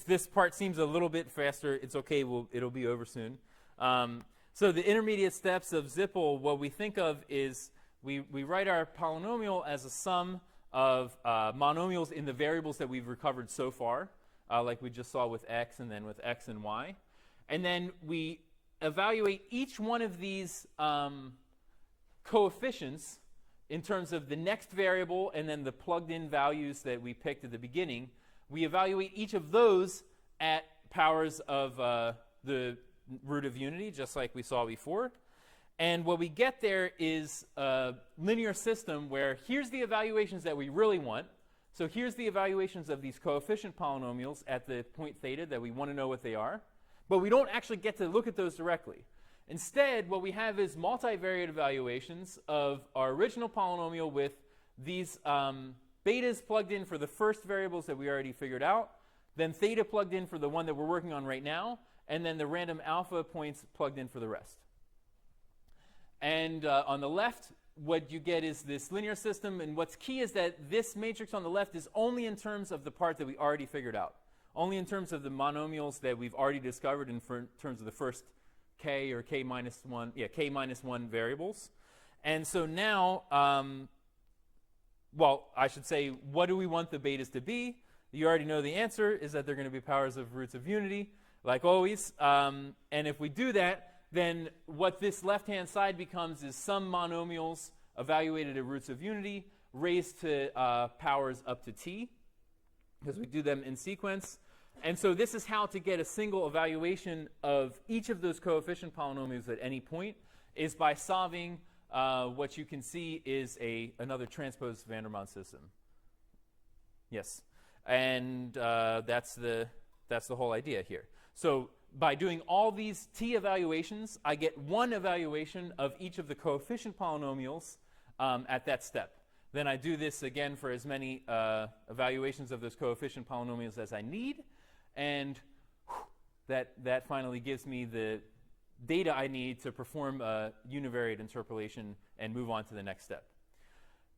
Speaker 1: this part seems a little bit faster, it's okay. It'll be over soon. So the intermediate steps of Zipl, what we think of is we write our polynomial as a sum of monomials in the variables that we've recovered so far, like we just saw with x and then with x and y. And then we evaluate each one of these coefficients in terms of the next variable and then the plugged-in values that we picked at the beginning. We evaluate each of those at powers of the root of unity, just like we saw before. And what we get there is a linear system where here's the evaluations that we really want. So here's the evaluations of these coefficient polynomials at the point theta that we want to know what they are. But we don't actually get to look at those directly. Instead, what we have is multivariate evaluations of our original polynomial with these betas plugged in for the first variables that we already figured out, then theta plugged in for the one that we're working on right now, and then the random alpha points plugged in for the rest. And on the left, what you get is this linear system, and what's key is that this matrix on the left is only in terms of the part that we already figured out, only in terms of the monomials that we've already discovered in terms of the first k or k minus 1, k minus 1 variables. And so now, well, I should say, what do we want the betas to be? You already know the answer is that they're going to be powers of roots of unity, like always. And if we do that, then what this left-hand side becomes is some monomials evaluated at roots of unity raised to powers up to t, because we do them in sequence. And so this is how to get a single evaluation of each of those coefficient polynomials at any point, is by solving what you can see is another transposed van der Waals system. Yes, and that's the whole idea here. So by doing all these t evaluations, I get one evaluation of each of the coefficient polynomials at that step. Then I do this again for as many evaluations of those coefficient polynomials as I need, and that finally gives me the data I need to perform a univariate interpolation and move on to the next step.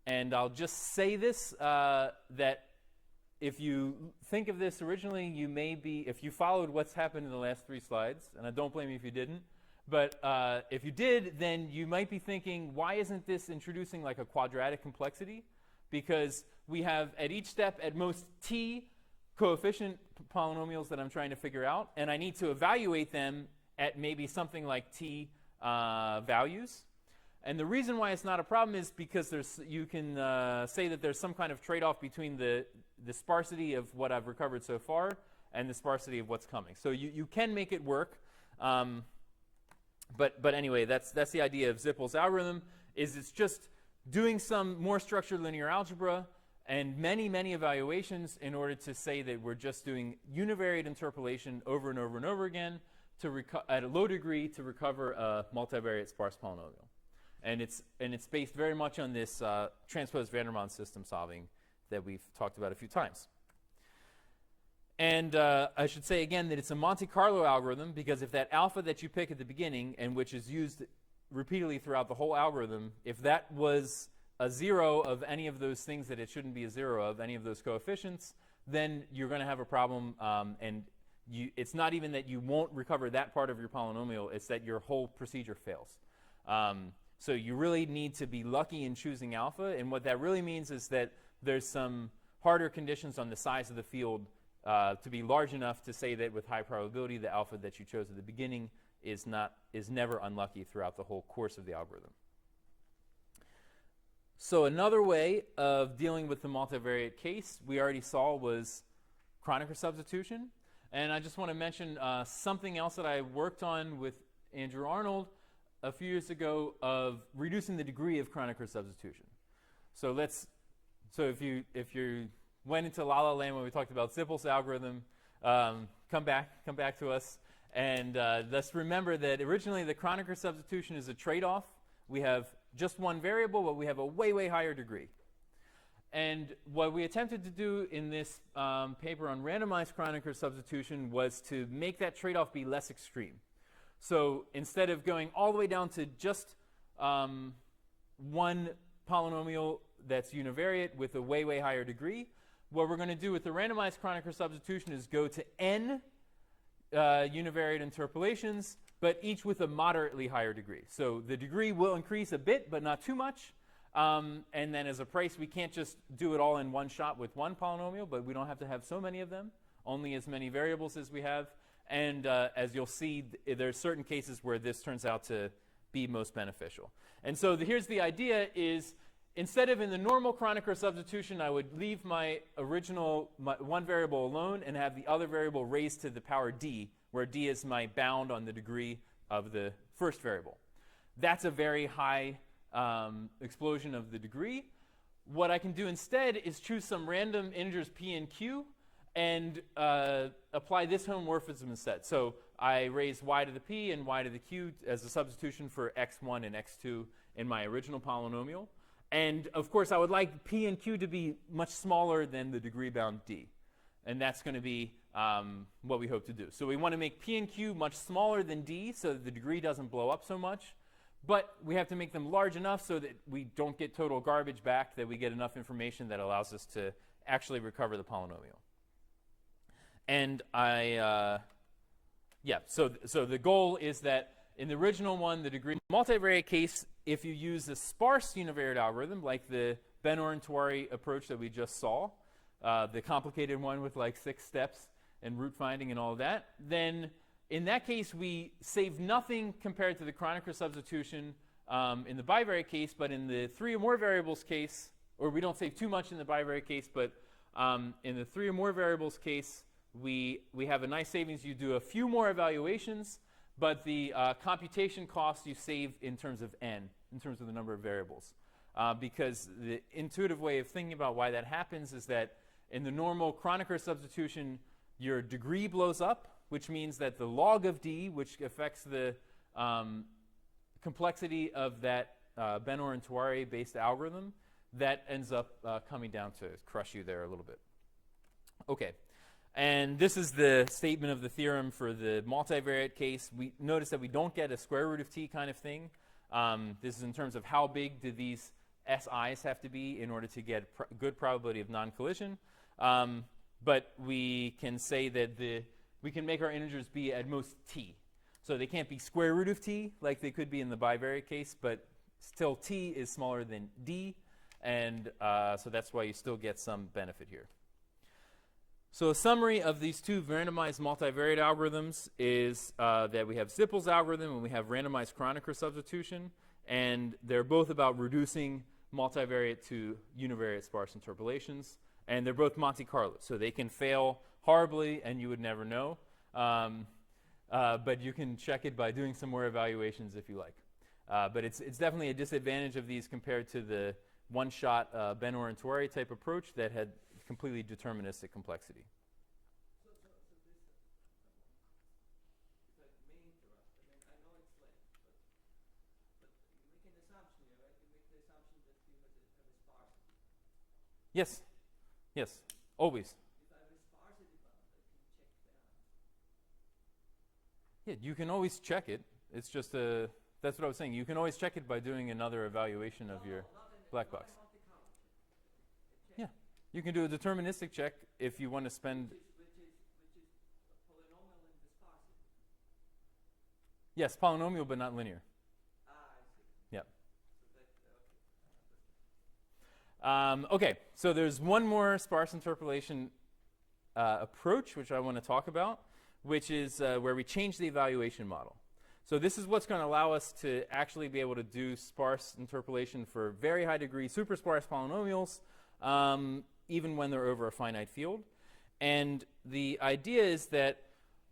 Speaker 1: And I'll just say this, that if you think of this originally, you may be, if you followed what's happened in the last 3 slides, and I don't blame you if you didn't, but if you did, then you might be thinking, why isn't this introducing like a quadratic complexity? Because we have at each step at most t coefficient polynomials that I'm trying to figure out, and I need to evaluate them at maybe something like t values. And the reason why it's not a problem is because you can say that there's some kind of trade-off between the sparsity of what I've recovered so far and the sparsity of what's coming. So you can make it work. But anyway, that's the idea of Zipl's algorithm, is it's just doing some more structured linear algebra and many, many evaluations in order to say that we're just doing univariate interpolation over and over and over again at a low degree to recover a multivariate sparse polynomial. And it's based very much on this transposed van der Waals system solving that we've talked about a few times. And I should say again that it's a Monte Carlo algorithm, because if that alpha that you pick at the beginning, and which is used repeatedly throughout the whole algorithm, if that was a 0 of any of those things that it shouldn't be a 0 of, any of those coefficients, then you're going to have a problem. And it's not even that you won't recover that part of your polynomial, it's that your whole procedure fails. So you really need to be lucky in choosing alpha, and what that really means is that there's some harder conditions on the size of the field to be large enough to say that with high probability the alpha that you chose at the beginning is never unlucky throughout the whole course of the algorithm. So another way of dealing with the multivariate case we already saw was Kronecker substitution. And I just want to mention something else that I worked on with Andrew Arnold a few years ago of reducing the degree of Kronecker substitution. So if you went into La La Land when we talked about Zipl's algorithm, come back to us. And let's remember that originally the Kronecker substitution is a trade-off. We have just one variable, but we have a way, way higher degree. And what we attempted to do in this paper on randomized Kronecker substitution was to make that trade-off be less extreme. So instead of going all the way down to just one polynomial that's univariate with a way, way higher degree, what we're going to do with the randomized Kronecker substitution is go to n univariate interpolations, but each with a moderately higher degree. So the degree will increase a bit, but not too much. And then as a price, we can't just do it all in one shot with one polynomial, but we don't have to have so many of them, only as many variables as we have. And as you'll see, there are certain cases where this turns out to be most beneficial. And so here's the idea is, instead of in the normal Kronecker substitution, I would leave my original one variable alone and have the other variable raised to the power d, where d is my bound on the degree of the first variable. That's a very high explosion of the degree. What I can do instead is choose some random integers p and q and apply this homomorphism instead. So I raise y to the p and y to the q as a substitution for x1 and x2 in my original polynomial. And of course, I would like p and q to be much smaller than the degree bound d. And that's going to be what we hope to do. So we want to make p and q much smaller than d so that the degree doesn't blow up so much. But we have to make them large enough so that we don't get total garbage back, that we get enough information that allows us to actually recover the polynomial. And so the goal is that in the original one, the degree multivariate case, if you use a sparse univariate algorithm, like the Ben-Oren-Tawari approach that we just saw, the complicated one with like 6 steps and root finding and all of that, then in that case, we save nothing compared to the Kronecker substitution in the bivariate case, but in the 3 or more variables case, or we don't save too much in the bivariate case, but in the 3 or more variables case, we have a nice savings. You do a few more evaluations, but the computation cost you save in terms of n, in terms of the number of variables. Because the intuitive way of thinking about why that happens is that in the normal Kronecker substitution, your degree blows up, which means that the log of d, which affects the complexity of that Ben-Oren-Tawari based algorithm, that ends up coming down to crush you there a little bit. Okay, and this is the statement of the theorem for the multivariate case. We notice that we don't get a square root of t kind of thing. This is in terms of how big do these SIs have to be in order to get good probability of non-collision. But we can say that we can make our integers be at most t. So they can't be square root of t like they could be in the bivariate case, but still t is smaller than d, and so that's why you still get some benefit here. So a summary of these two randomized multivariate algorithms is that we have Zippel's algorithm and we have randomized Kronecker substitution, and they're both about reducing multivariate to univariate sparse interpolations, and they're both Monte Carlo, so they can fail horribly and you would never know, but you can check it by doing some more evaluations if you like. But it's definitely a disadvantage of these compared to the one-shot Ben-Oren-Tawari type approach that had completely deterministic complexity.
Speaker 5: So this, if I may interrupt, I mean, I know it's late, but you make an assumption here, right? You make the assumption that you have a sparsity.
Speaker 1: Yes, yes, always.
Speaker 5: If I have a sparsity bound, I can check that.
Speaker 1: Yeah, you can always check it. It's just that's what I was saying. You can always check it by doing another evaluation of your black box. Yeah, you can do a deterministic check if you want to spend.
Speaker 5: Which is a polynomial in the sparsity.
Speaker 1: Yes, polynomial, but not linear.
Speaker 5: Ah, I see.
Speaker 1: Yeah.
Speaker 5: So that,
Speaker 1: Okay, so there's one more sparse interpolation approach which I want to talk about, which is where we change the evaluation model. So this is what's going to allow us to actually be able to do sparse interpolation for very high degree super sparse polynomials, even when they're over a finite field. And the idea is that,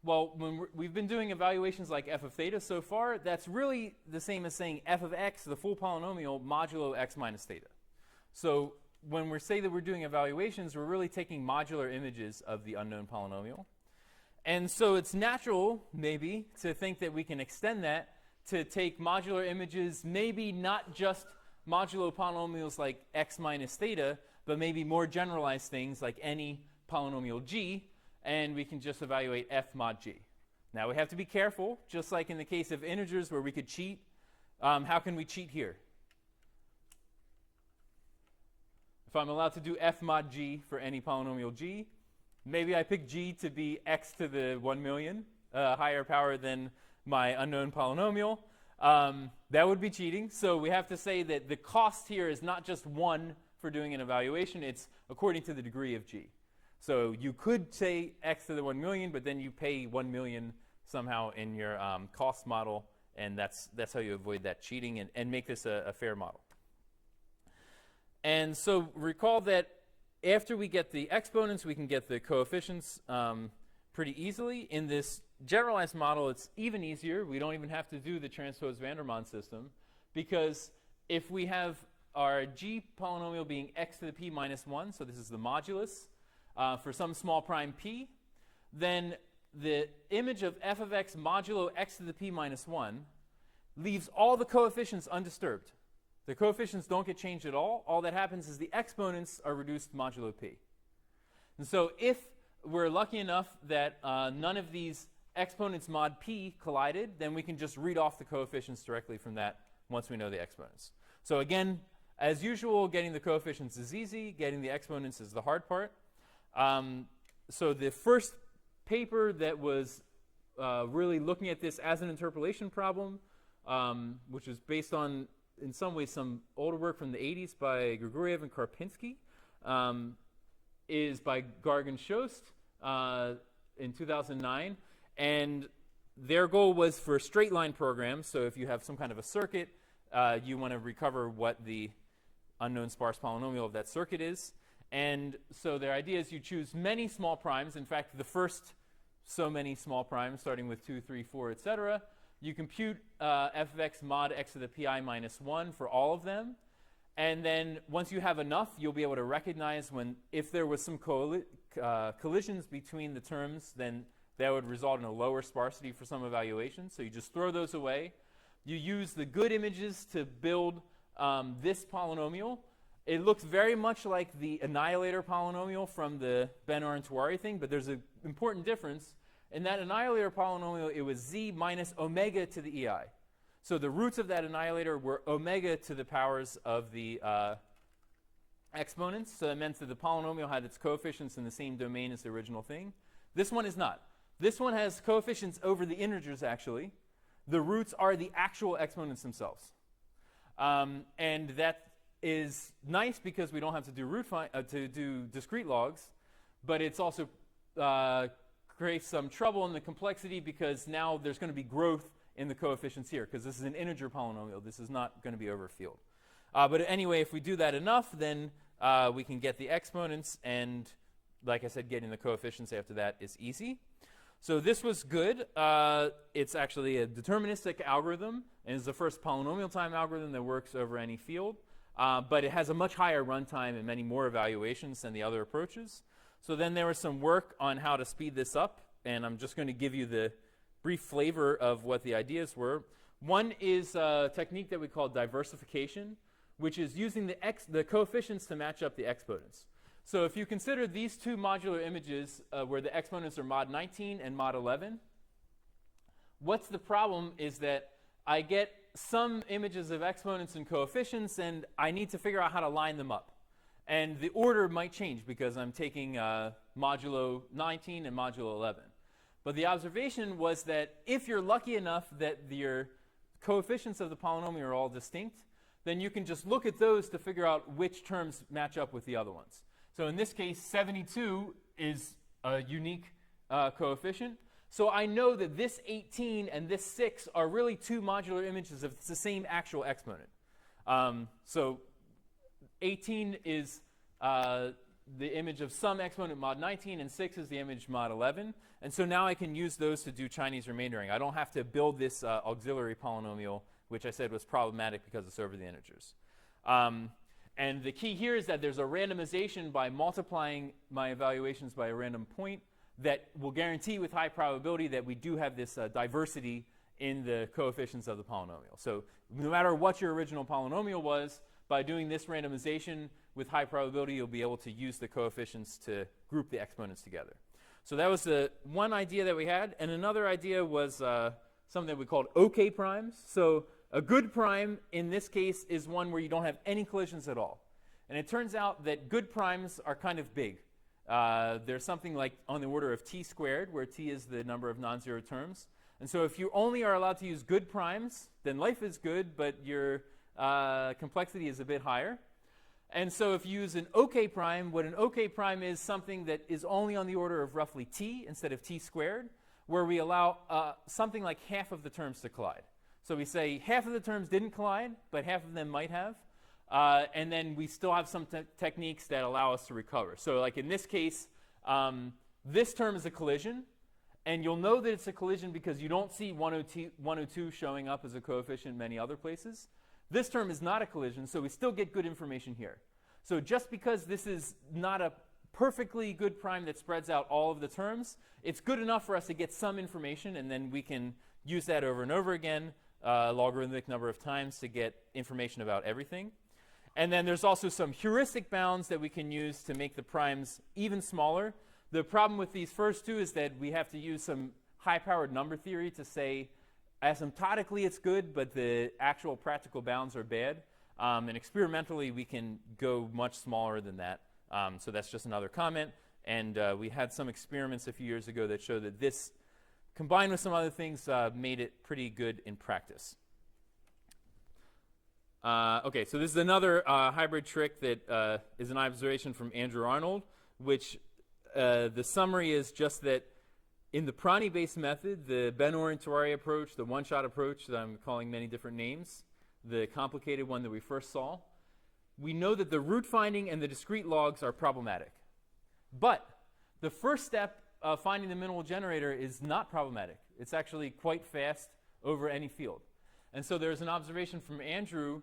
Speaker 1: well, when we've been doing evaluations like f of theta so far, that's really the same as saying f of x, the full polynomial, modulo x minus theta. So when we say that we're doing evaluations, we're really taking modular images of the unknown polynomial. And so it's natural, maybe, to think that we can extend that to take modular images, maybe not just modulo polynomials like x minus theta, but maybe more generalized things like any polynomial g, and we can just evaluate f mod g. Now we have to be careful, just like in the case of integers where we could cheat. How can we cheat here? If I'm allowed to do f mod g for any polynomial g, maybe I pick g to be x to the 1 million, higher power than my unknown polynomial. That would be cheating. So we have to say that the cost here is not just 1 for doing an evaluation. It's according to the degree of g. So you could say x to the 1 million, but then you pay 1 million somehow in your cost model, and that's how you avoid that cheating and make this a fair model. And so recall that after we get the exponents, we can get the coefficients pretty easily. In this generalized model, it's even easier. We don't even have to do the transpose van der Waals system, because if we have our g polynomial being x to the p minus 1, so this is the modulus, for some small prime p, then the image of f of x modulo x to the p minus 1 leaves all the coefficients undisturbed. The coefficients don't get changed at all. All that happens is the exponents are reduced modulo p. And so if we're lucky enough that none of these exponents mod p collided, then we can just read off the coefficients directly from that once we know the exponents. So again, as usual, getting the coefficients is easy. Getting the exponents is the hard part. So the first paper that was really looking at this as an interpolation problem, which was based on, in some ways, some older work from the 80s by Grigoriev and Karpinski, is by Gargan Shost in 2009. And their goal was for straight line programs. So if you have some kind of a circuit, you want to recover what the unknown sparse polynomial of that circuit is. And so their idea is you choose many small primes. In fact, the first so many small primes, starting with 2, 3, 4, etc. You compute f of x mod x to the pi minus 1 for all of them. And then once you have enough, you'll be able to recognize when, if there was some collisions between the terms, then that would result in a lower sparsity for some evaluation. So you just throw those away. You use the good images to build this polynomial. It looks very much like the annihilator polynomial from the Ben-Arendt-Tawari thing, but there's an important difference. In that annihilator polynomial, it was z minus omega to the ei. So the roots of that annihilator were omega to the powers of the exponents. So that meant that the polynomial had its coefficients in the same domain as the original thing. This one is not. This one has coefficients over the integers, actually. The roots are the actual exponents themselves. And that is nice because we don't have to do do discrete logs, but it's also creates some trouble in the complexity because now there's going to be growth in the coefficients here because this is an integer polynomial. This is not going to be over field. But anyway, if we do that enough, then we can get the exponents, and like I said, getting the coefficients after that is easy. So this was good. It's actually a deterministic algorithm, and it's the first polynomial time algorithm that works over any field. But it has a much higher runtime and many more evaluations than the other approaches. So then there was some work on how to speed this up, and I'm just going to give you the brief flavor of what the ideas were. One is a technique that we call diversification, which is using the coefficients to match up the exponents. So if you consider these two modular images where the exponents are mod 19 and mod 11, what's the problem is that I get some images of exponents and coefficients, and I need to figure out how to line them up. And the order might change because I'm taking modulo 19 and modulo 11. But the observation was that if you're lucky enough that your coefficients of the polynomial are all distinct, then you can just look at those to figure out which terms match up with the other ones. So in this case, 72 is a unique coefficient. So I know that this 18 and this 6 are really two modular images of the same actual exponent. So 18 is the image of some exponent mod 19, and 6 is the image mod 11. And so now I can use those to do Chinese remaindering. I don't have to build this auxiliary polynomial, which I said was problematic because it's over the integers. And the key here is that there's a randomization by multiplying my evaluations by a random point that will guarantee with high probability that we do have this diversity in the coefficients of the polynomial. So no matter what your original polynomial was, by doing this randomization with high probability, you'll be able to use the coefficients to group the exponents together. So that was the one idea that we had. And another idea was something that we called OK primes. So a good prime in this case is one where you don't have any collisions at all. And it turns out that good primes are kind of big. There's something like on the order of t squared, where t is the number of non-zero terms. And so if you only are allowed to use good primes, then life is good, but your complexity is a bit higher. And so if you use an OK prime, what an OK prime is something that is only on the order of roughly t instead of t squared, where we allow something like half of the terms to collide. So we say half of the terms didn't collide, but half of them might have. And then we still have some techniques that allow us to recover. So like in this case, this term is a collision. And you'll know that it's a collision because you don't see 102 showing up as a coefficient in many other places. This term is not a collision, so we still get good information here. So just because this is not a perfectly good prime that spreads out all of the terms, it's good enough for us to get some information, and then we can use that over and over again, logarithmic number of times, to get information about everything. And then there's also some heuristic bounds that we can use to make the primes even smaller. The problem with these first two is that we have to use some high-powered number theory to say asymptotically it's good, but the actual practical bounds are bad. And experimentally, we can go much smaller than that. So that's just another comment. And we had some experiments a few years ago that showed that this, combined with some other things, made it pretty good in practice. OK, so this is another hybrid trick that is an observation from Andrew Arnold, which the summary is just that in the Prani-based method, the Ben-Orientari approach, the one-shot approach that I'm calling many different names, the complicated one that we first saw, we know that the root finding and the discrete logs are problematic. But the first step of finding the minimal generator is not problematic. It's actually quite fast over any field. And so there's an observation from Andrew,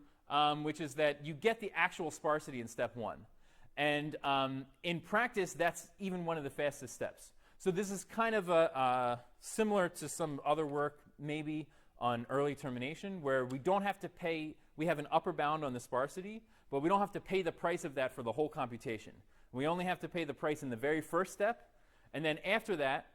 Speaker 1: which is that you get the actual sparsity in step one. And in practice, that's even one of the fastest steps. So this is kind of similar to some other work, maybe, on early termination, where we don't have to pay, we have an upper bound on the sparsity, but we don't have to pay the price of that for the whole computation. We only have to pay the price in the very first step. And then after that,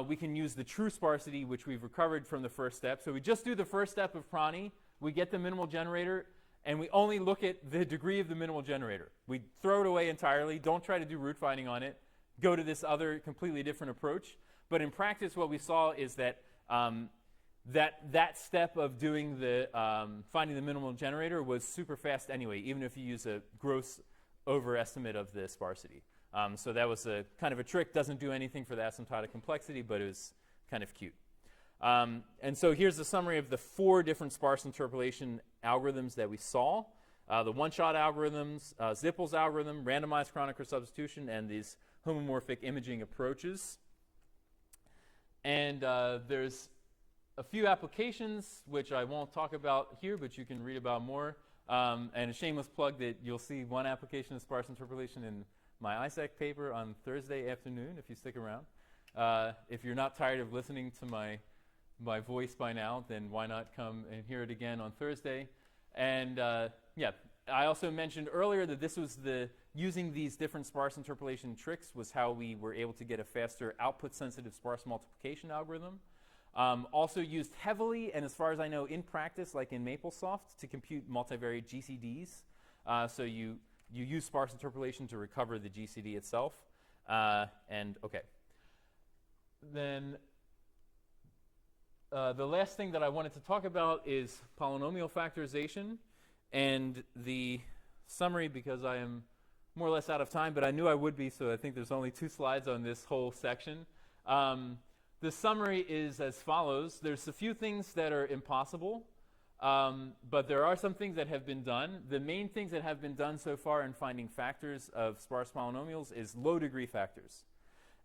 Speaker 1: we can use the true sparsity, which we've recovered from the first step. So we just do the first step of Prani, we get the minimal generator, and we only look at the degree of the minimal generator. We throw it away entirely, don't try to do root finding on it, go to this other completely different approach. But in practice, what we saw is that that step of doing the finding the minimal generator was super fast anyway, even if you use a gross overestimate of the sparsity. So that was a kind of a trick, doesn't do anything for the asymptotic complexity, but it was kind of cute. And so here's the summary of the 4 different sparse interpolation algorithms that we saw. The one-shot algorithms, Zippel's algorithm, randomized Kronecker substitution, and these homomorphic imaging approaches. And there's a few applications, which I won't talk about here, but you can read about more. And a shameless plug that you'll see one application of sparse interpolation in my ISAC paper on Thursday afternoon, if you stick around. If you're not tired of listening to my voice by now, then why not come and hear it again on Thursday? And yeah, I also mentioned earlier that this was using these different sparse interpolation tricks was how we were able to get a faster output-sensitive sparse multiplication algorithm. Also used heavily, and as far as I know, in practice, like in MapleSoft, to compute multivariate GCDs. So you use sparse interpolation to recover the GCD itself. And OK. Then the last thing that I wanted to talk about is polynomial factorization. And the summary, because I am more or less out of time, but I knew I would be, so I think there's only 2 slides on this whole section. The summary is as follows. There's a few things that are impossible, but there are some things that have been done. The main things that have been done so far in finding factors of sparse polynomials is low-degree factors.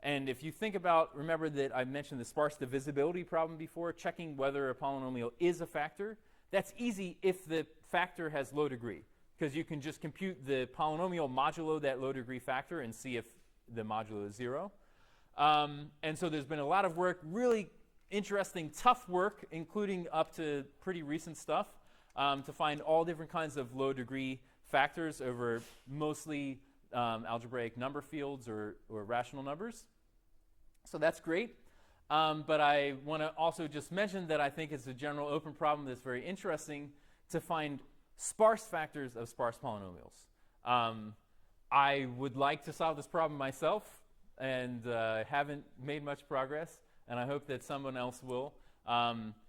Speaker 1: And if you think about, remember that I mentioned the sparse divisibility problem before, checking whether a polynomial is a factor. That's easy if the factor has low degree, because you can just compute the polynomial modulo that low degree factor and see if the modulo is 0. And so there's been a lot of work, really interesting, tough work, including up to pretty recent stuff, to find all different kinds of low degree factors over mostly algebraic number fields or rational numbers. So that's great. But I want to also just mention that I think it's a general open problem that's very interesting to find sparse factors of sparse polynomials. I would like to solve this problem myself, and haven't made much progress, and I hope that someone else will.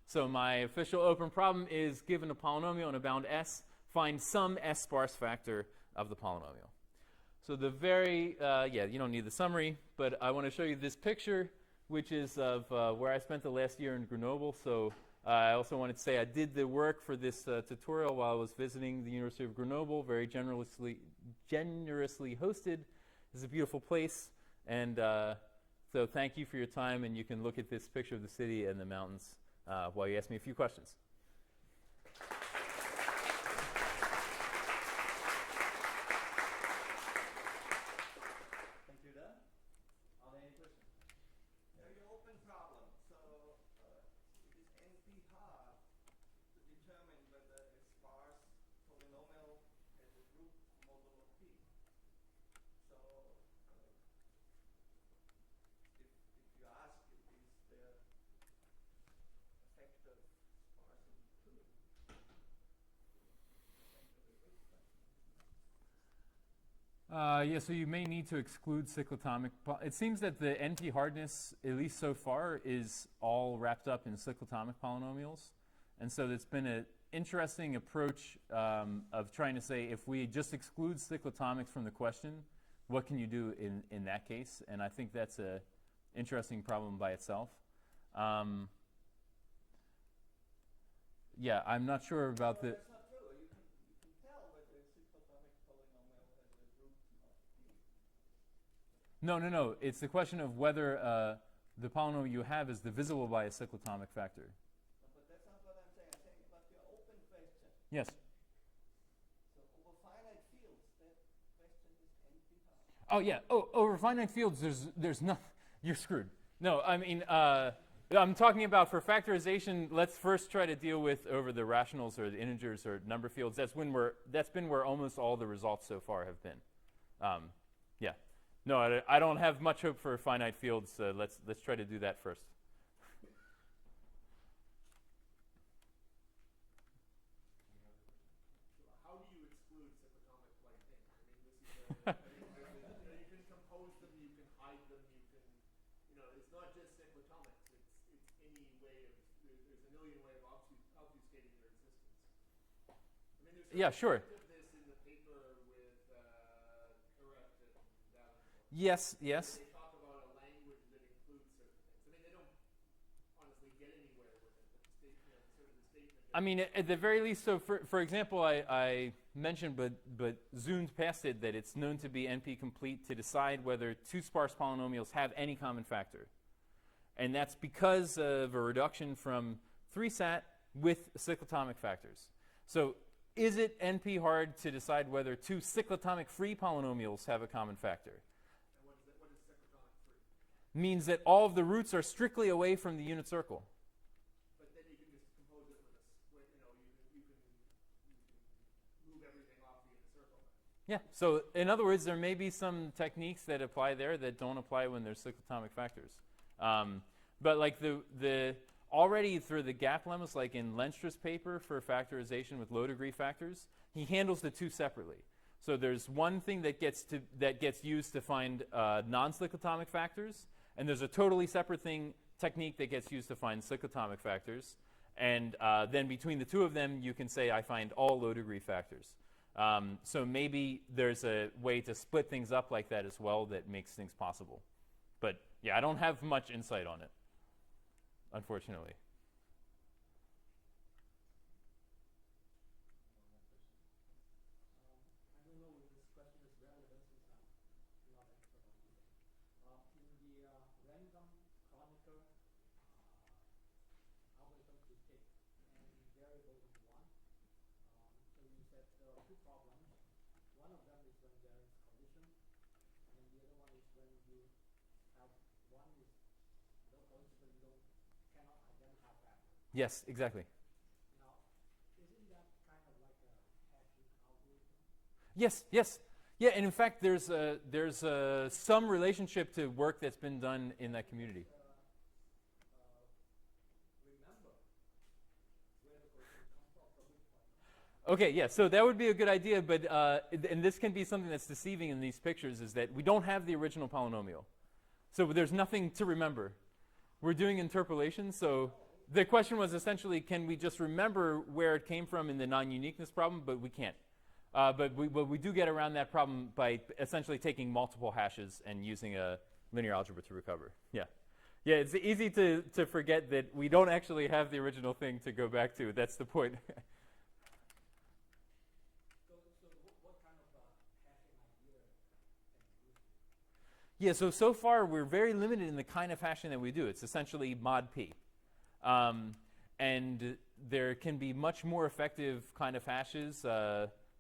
Speaker 1: So my official open problem is, given a polynomial in a bound S, find some S sparse factor of the polynomial. So the very, you don't need the summary, but I want to show you this picture, which is of where I spent the last year in Grenoble. So I also wanted to say I did the work for this tutorial while I was visiting the University of Grenoble, very generously hosted. It's a beautiful place. And so thank you for your time, and you can look at this picture of the city and the mountains while you ask me a few questions.
Speaker 6: Thank you, Dan. Are there any questions?
Speaker 5: Very open problem. So it is NP hard to determine whether a sparse polynomial has a group modulo P. So if you ask, is there a factor sparsity too?
Speaker 1: Yeah, so you may need to exclude cyclotomic. It seems that the NP hardness, at least so far, is all wrapped up in cyclotomic polynomials. And so it's been an interesting approach of trying to say, if we just exclude cyclotomics from the question, what can you do in that case? And I think that's an interesting problem by itself. Yeah, I'm not sure about the...
Speaker 5: That's not true. You can tell whether a cyclotomic polynomial has a group of P.
Speaker 1: No. It's the question of whether the polynomial you have is divisible by a cyclotomic factor.
Speaker 5: No, but that's not what I'm saying. I'm saying about your open question.
Speaker 1: Yes.
Speaker 5: So over finite fields, that question is NP hard.
Speaker 1: Oh, yeah. Oh, over finite fields, there's nothing. You're screwed. No, I mean, I'm talking about for factorization. Let's first try to deal with over the rationals or the integers or number fields. That's been where almost all the results so far have been. Yeah. No, I don't have much hope for finite fields. Let's try to do that first.
Speaker 2: So how do you exclude cyclotomic-like things? I mean, this is you can compose them, you can hide them, you can, it's not just cyclotomics. It's any way of, there's a million ways of obfuscating their existence. I mean, there's
Speaker 1: Yeah, sure.
Speaker 2: of this in the paper with Correct and Davenport.
Speaker 1: Yes.
Speaker 2: They talk about a language that includes certain things. I mean, they don't honestly get anywhere with it, but the statement, sort of the statement.
Speaker 1: I mean, at the very least, so for example, I mentioned, but zoomed past it, that it's known to be NP complete to decide whether two sparse polynomials have any common factor. And that's because of a reduction from 3-sat with cyclotomic factors. So is it NP hard to decide whether two cyclotomic free polynomials have a common factor?
Speaker 2: And what is cyclotomic free?
Speaker 1: Means that all of the roots are strictly away from the unit circle.
Speaker 2: But then you can just compose it with you can move everything off the inner circle.
Speaker 1: Yeah. So in other words, there may be some techniques that apply there that don't apply when there's cyclotomic factors. But like the already through the gap lemmas, like in Lenstra's paper for factorization with low degree factors, he handles the two separately. So there's one thing that gets used to find non-cyclotomic factors, and there's a totally separate technique that gets used to find cyclotomic factors. And then between the two of them, you can say I find all low degree factors. So maybe there's a way to split things up like that as well that makes things possible. But yeah, I don't have much insight on it, unfortunately.
Speaker 4: I don't know if this question is relevant since I'm not expert on this. In the random chronicle algorithm to take any variable into one, so you said there are two problems. One of them is when there is collision, and then the other one is when you have
Speaker 3: one is local, but you cannot identify factor.
Speaker 1: Yes, exactly.
Speaker 3: Now, isn't that kind of like a hashing algorithm?
Speaker 1: Yes, yes. Yeah, and in fact, there's some relationship to work that's been done in that community.
Speaker 3: Remember where the collision comes from which point.
Speaker 1: Okay, yeah, so that would be a good idea, but and this can be something that's deceiving in these pictures, is that we don't have the original polynomial. So there's nothing to remember. We're doing interpolation, so the question was essentially, can we just remember where it came from in the non-uniqueness problem, but we can't. But we do get around that problem by essentially taking multiple hashes and using a linear algebra to recover. Yeah. Yeah, it's easy to forget that we don't actually have the original thing to go back to. That's the point.
Speaker 3: So what kind of hashing idea can you use?
Speaker 1: Yeah, so far we're very limited in the kind of hashing that we do. It's essentially mod p. And there can be much more effective kind of hashes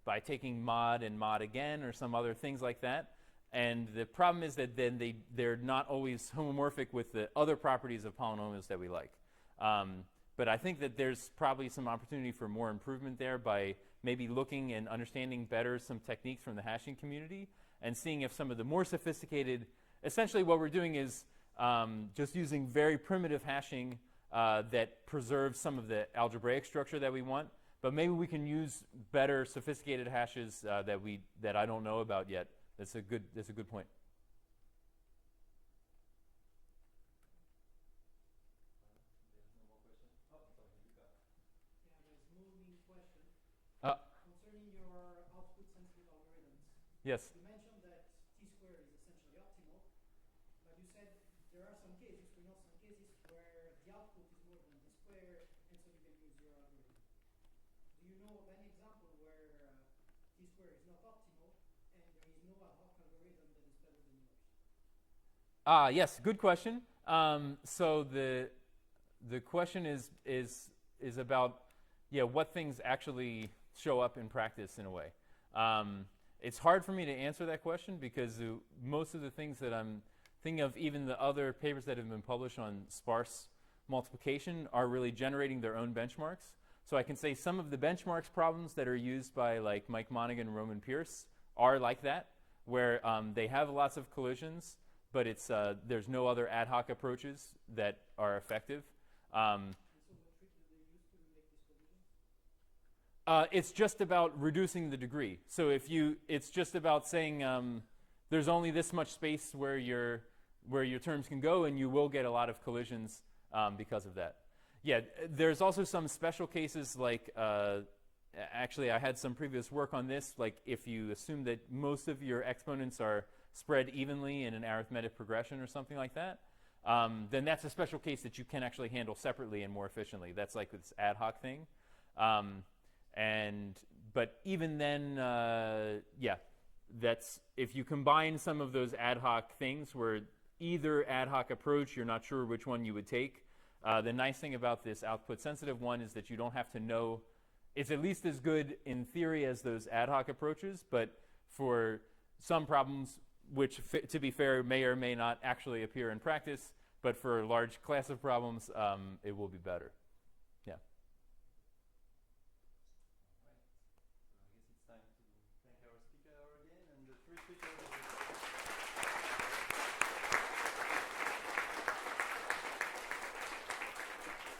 Speaker 1: by taking mod and mod again or some other things like that. And the problem is that then they're not always homomorphic with the other properties of polynomials that we like. But I think that there's probably some opportunity for more improvement there by maybe looking and understanding better some techniques from the hashing community and seeing if some of the more sophisticated, essentially what we're doing is just using very primitive hashing that preserves some of the algebraic structure that we want. But maybe we can use better sophisticated hashes that I don't know about yet. That's a good point.
Speaker 6: There's no more question. Oh, sorry, Luca.
Speaker 3: Yeah, there's moving question.
Speaker 1: Uh,
Speaker 3: Concerning your output sensitive algorithms,
Speaker 1: yes.
Speaker 3: you mentioned that t squared is essentially optimal, but you said there are some cases, we know some cases where the output is more than t squared, and so you can use your algorithm. Do you know of any example where t squared is not optimal and there is no ad hoc algorithm that is better than yours?
Speaker 1: Yes, good question. So the question is about what things actually show up in practice in a way. It's hard for me to answer that question because most of the things that I'm thinking of, even the other papers that have been published on sparse multiplication, are really generating their own benchmarks. So I can say some of the benchmarks problems that are used by like Mike Monaghan and Roman Pierce are like that, where they have lots of collisions, but there's no other ad hoc approaches that are effective.
Speaker 3: And so what trick do they use to make these collisions?
Speaker 1: It's just about reducing the degree. So it's just about saying there's only this much space where your terms can go, and you will get a lot of collisions because of that. Yeah, there's also some special cases like, actually I had some previous work on this, like if you assume that most of your exponents are spread evenly in an arithmetic progression or something like that, then that's a special case that you can actually handle separately and more efficiently. That's like this ad hoc thing. But even then, that's if you combine some of those ad hoc things where either ad hoc approach, you're not sure which one you would take. The nice thing about this output sensitive one is that you don't have to know. It's at least as good in theory as those ad hoc approaches, but for some problems, which to be fair may or may not actually appear in practice, but for a large class of problems, it will be better.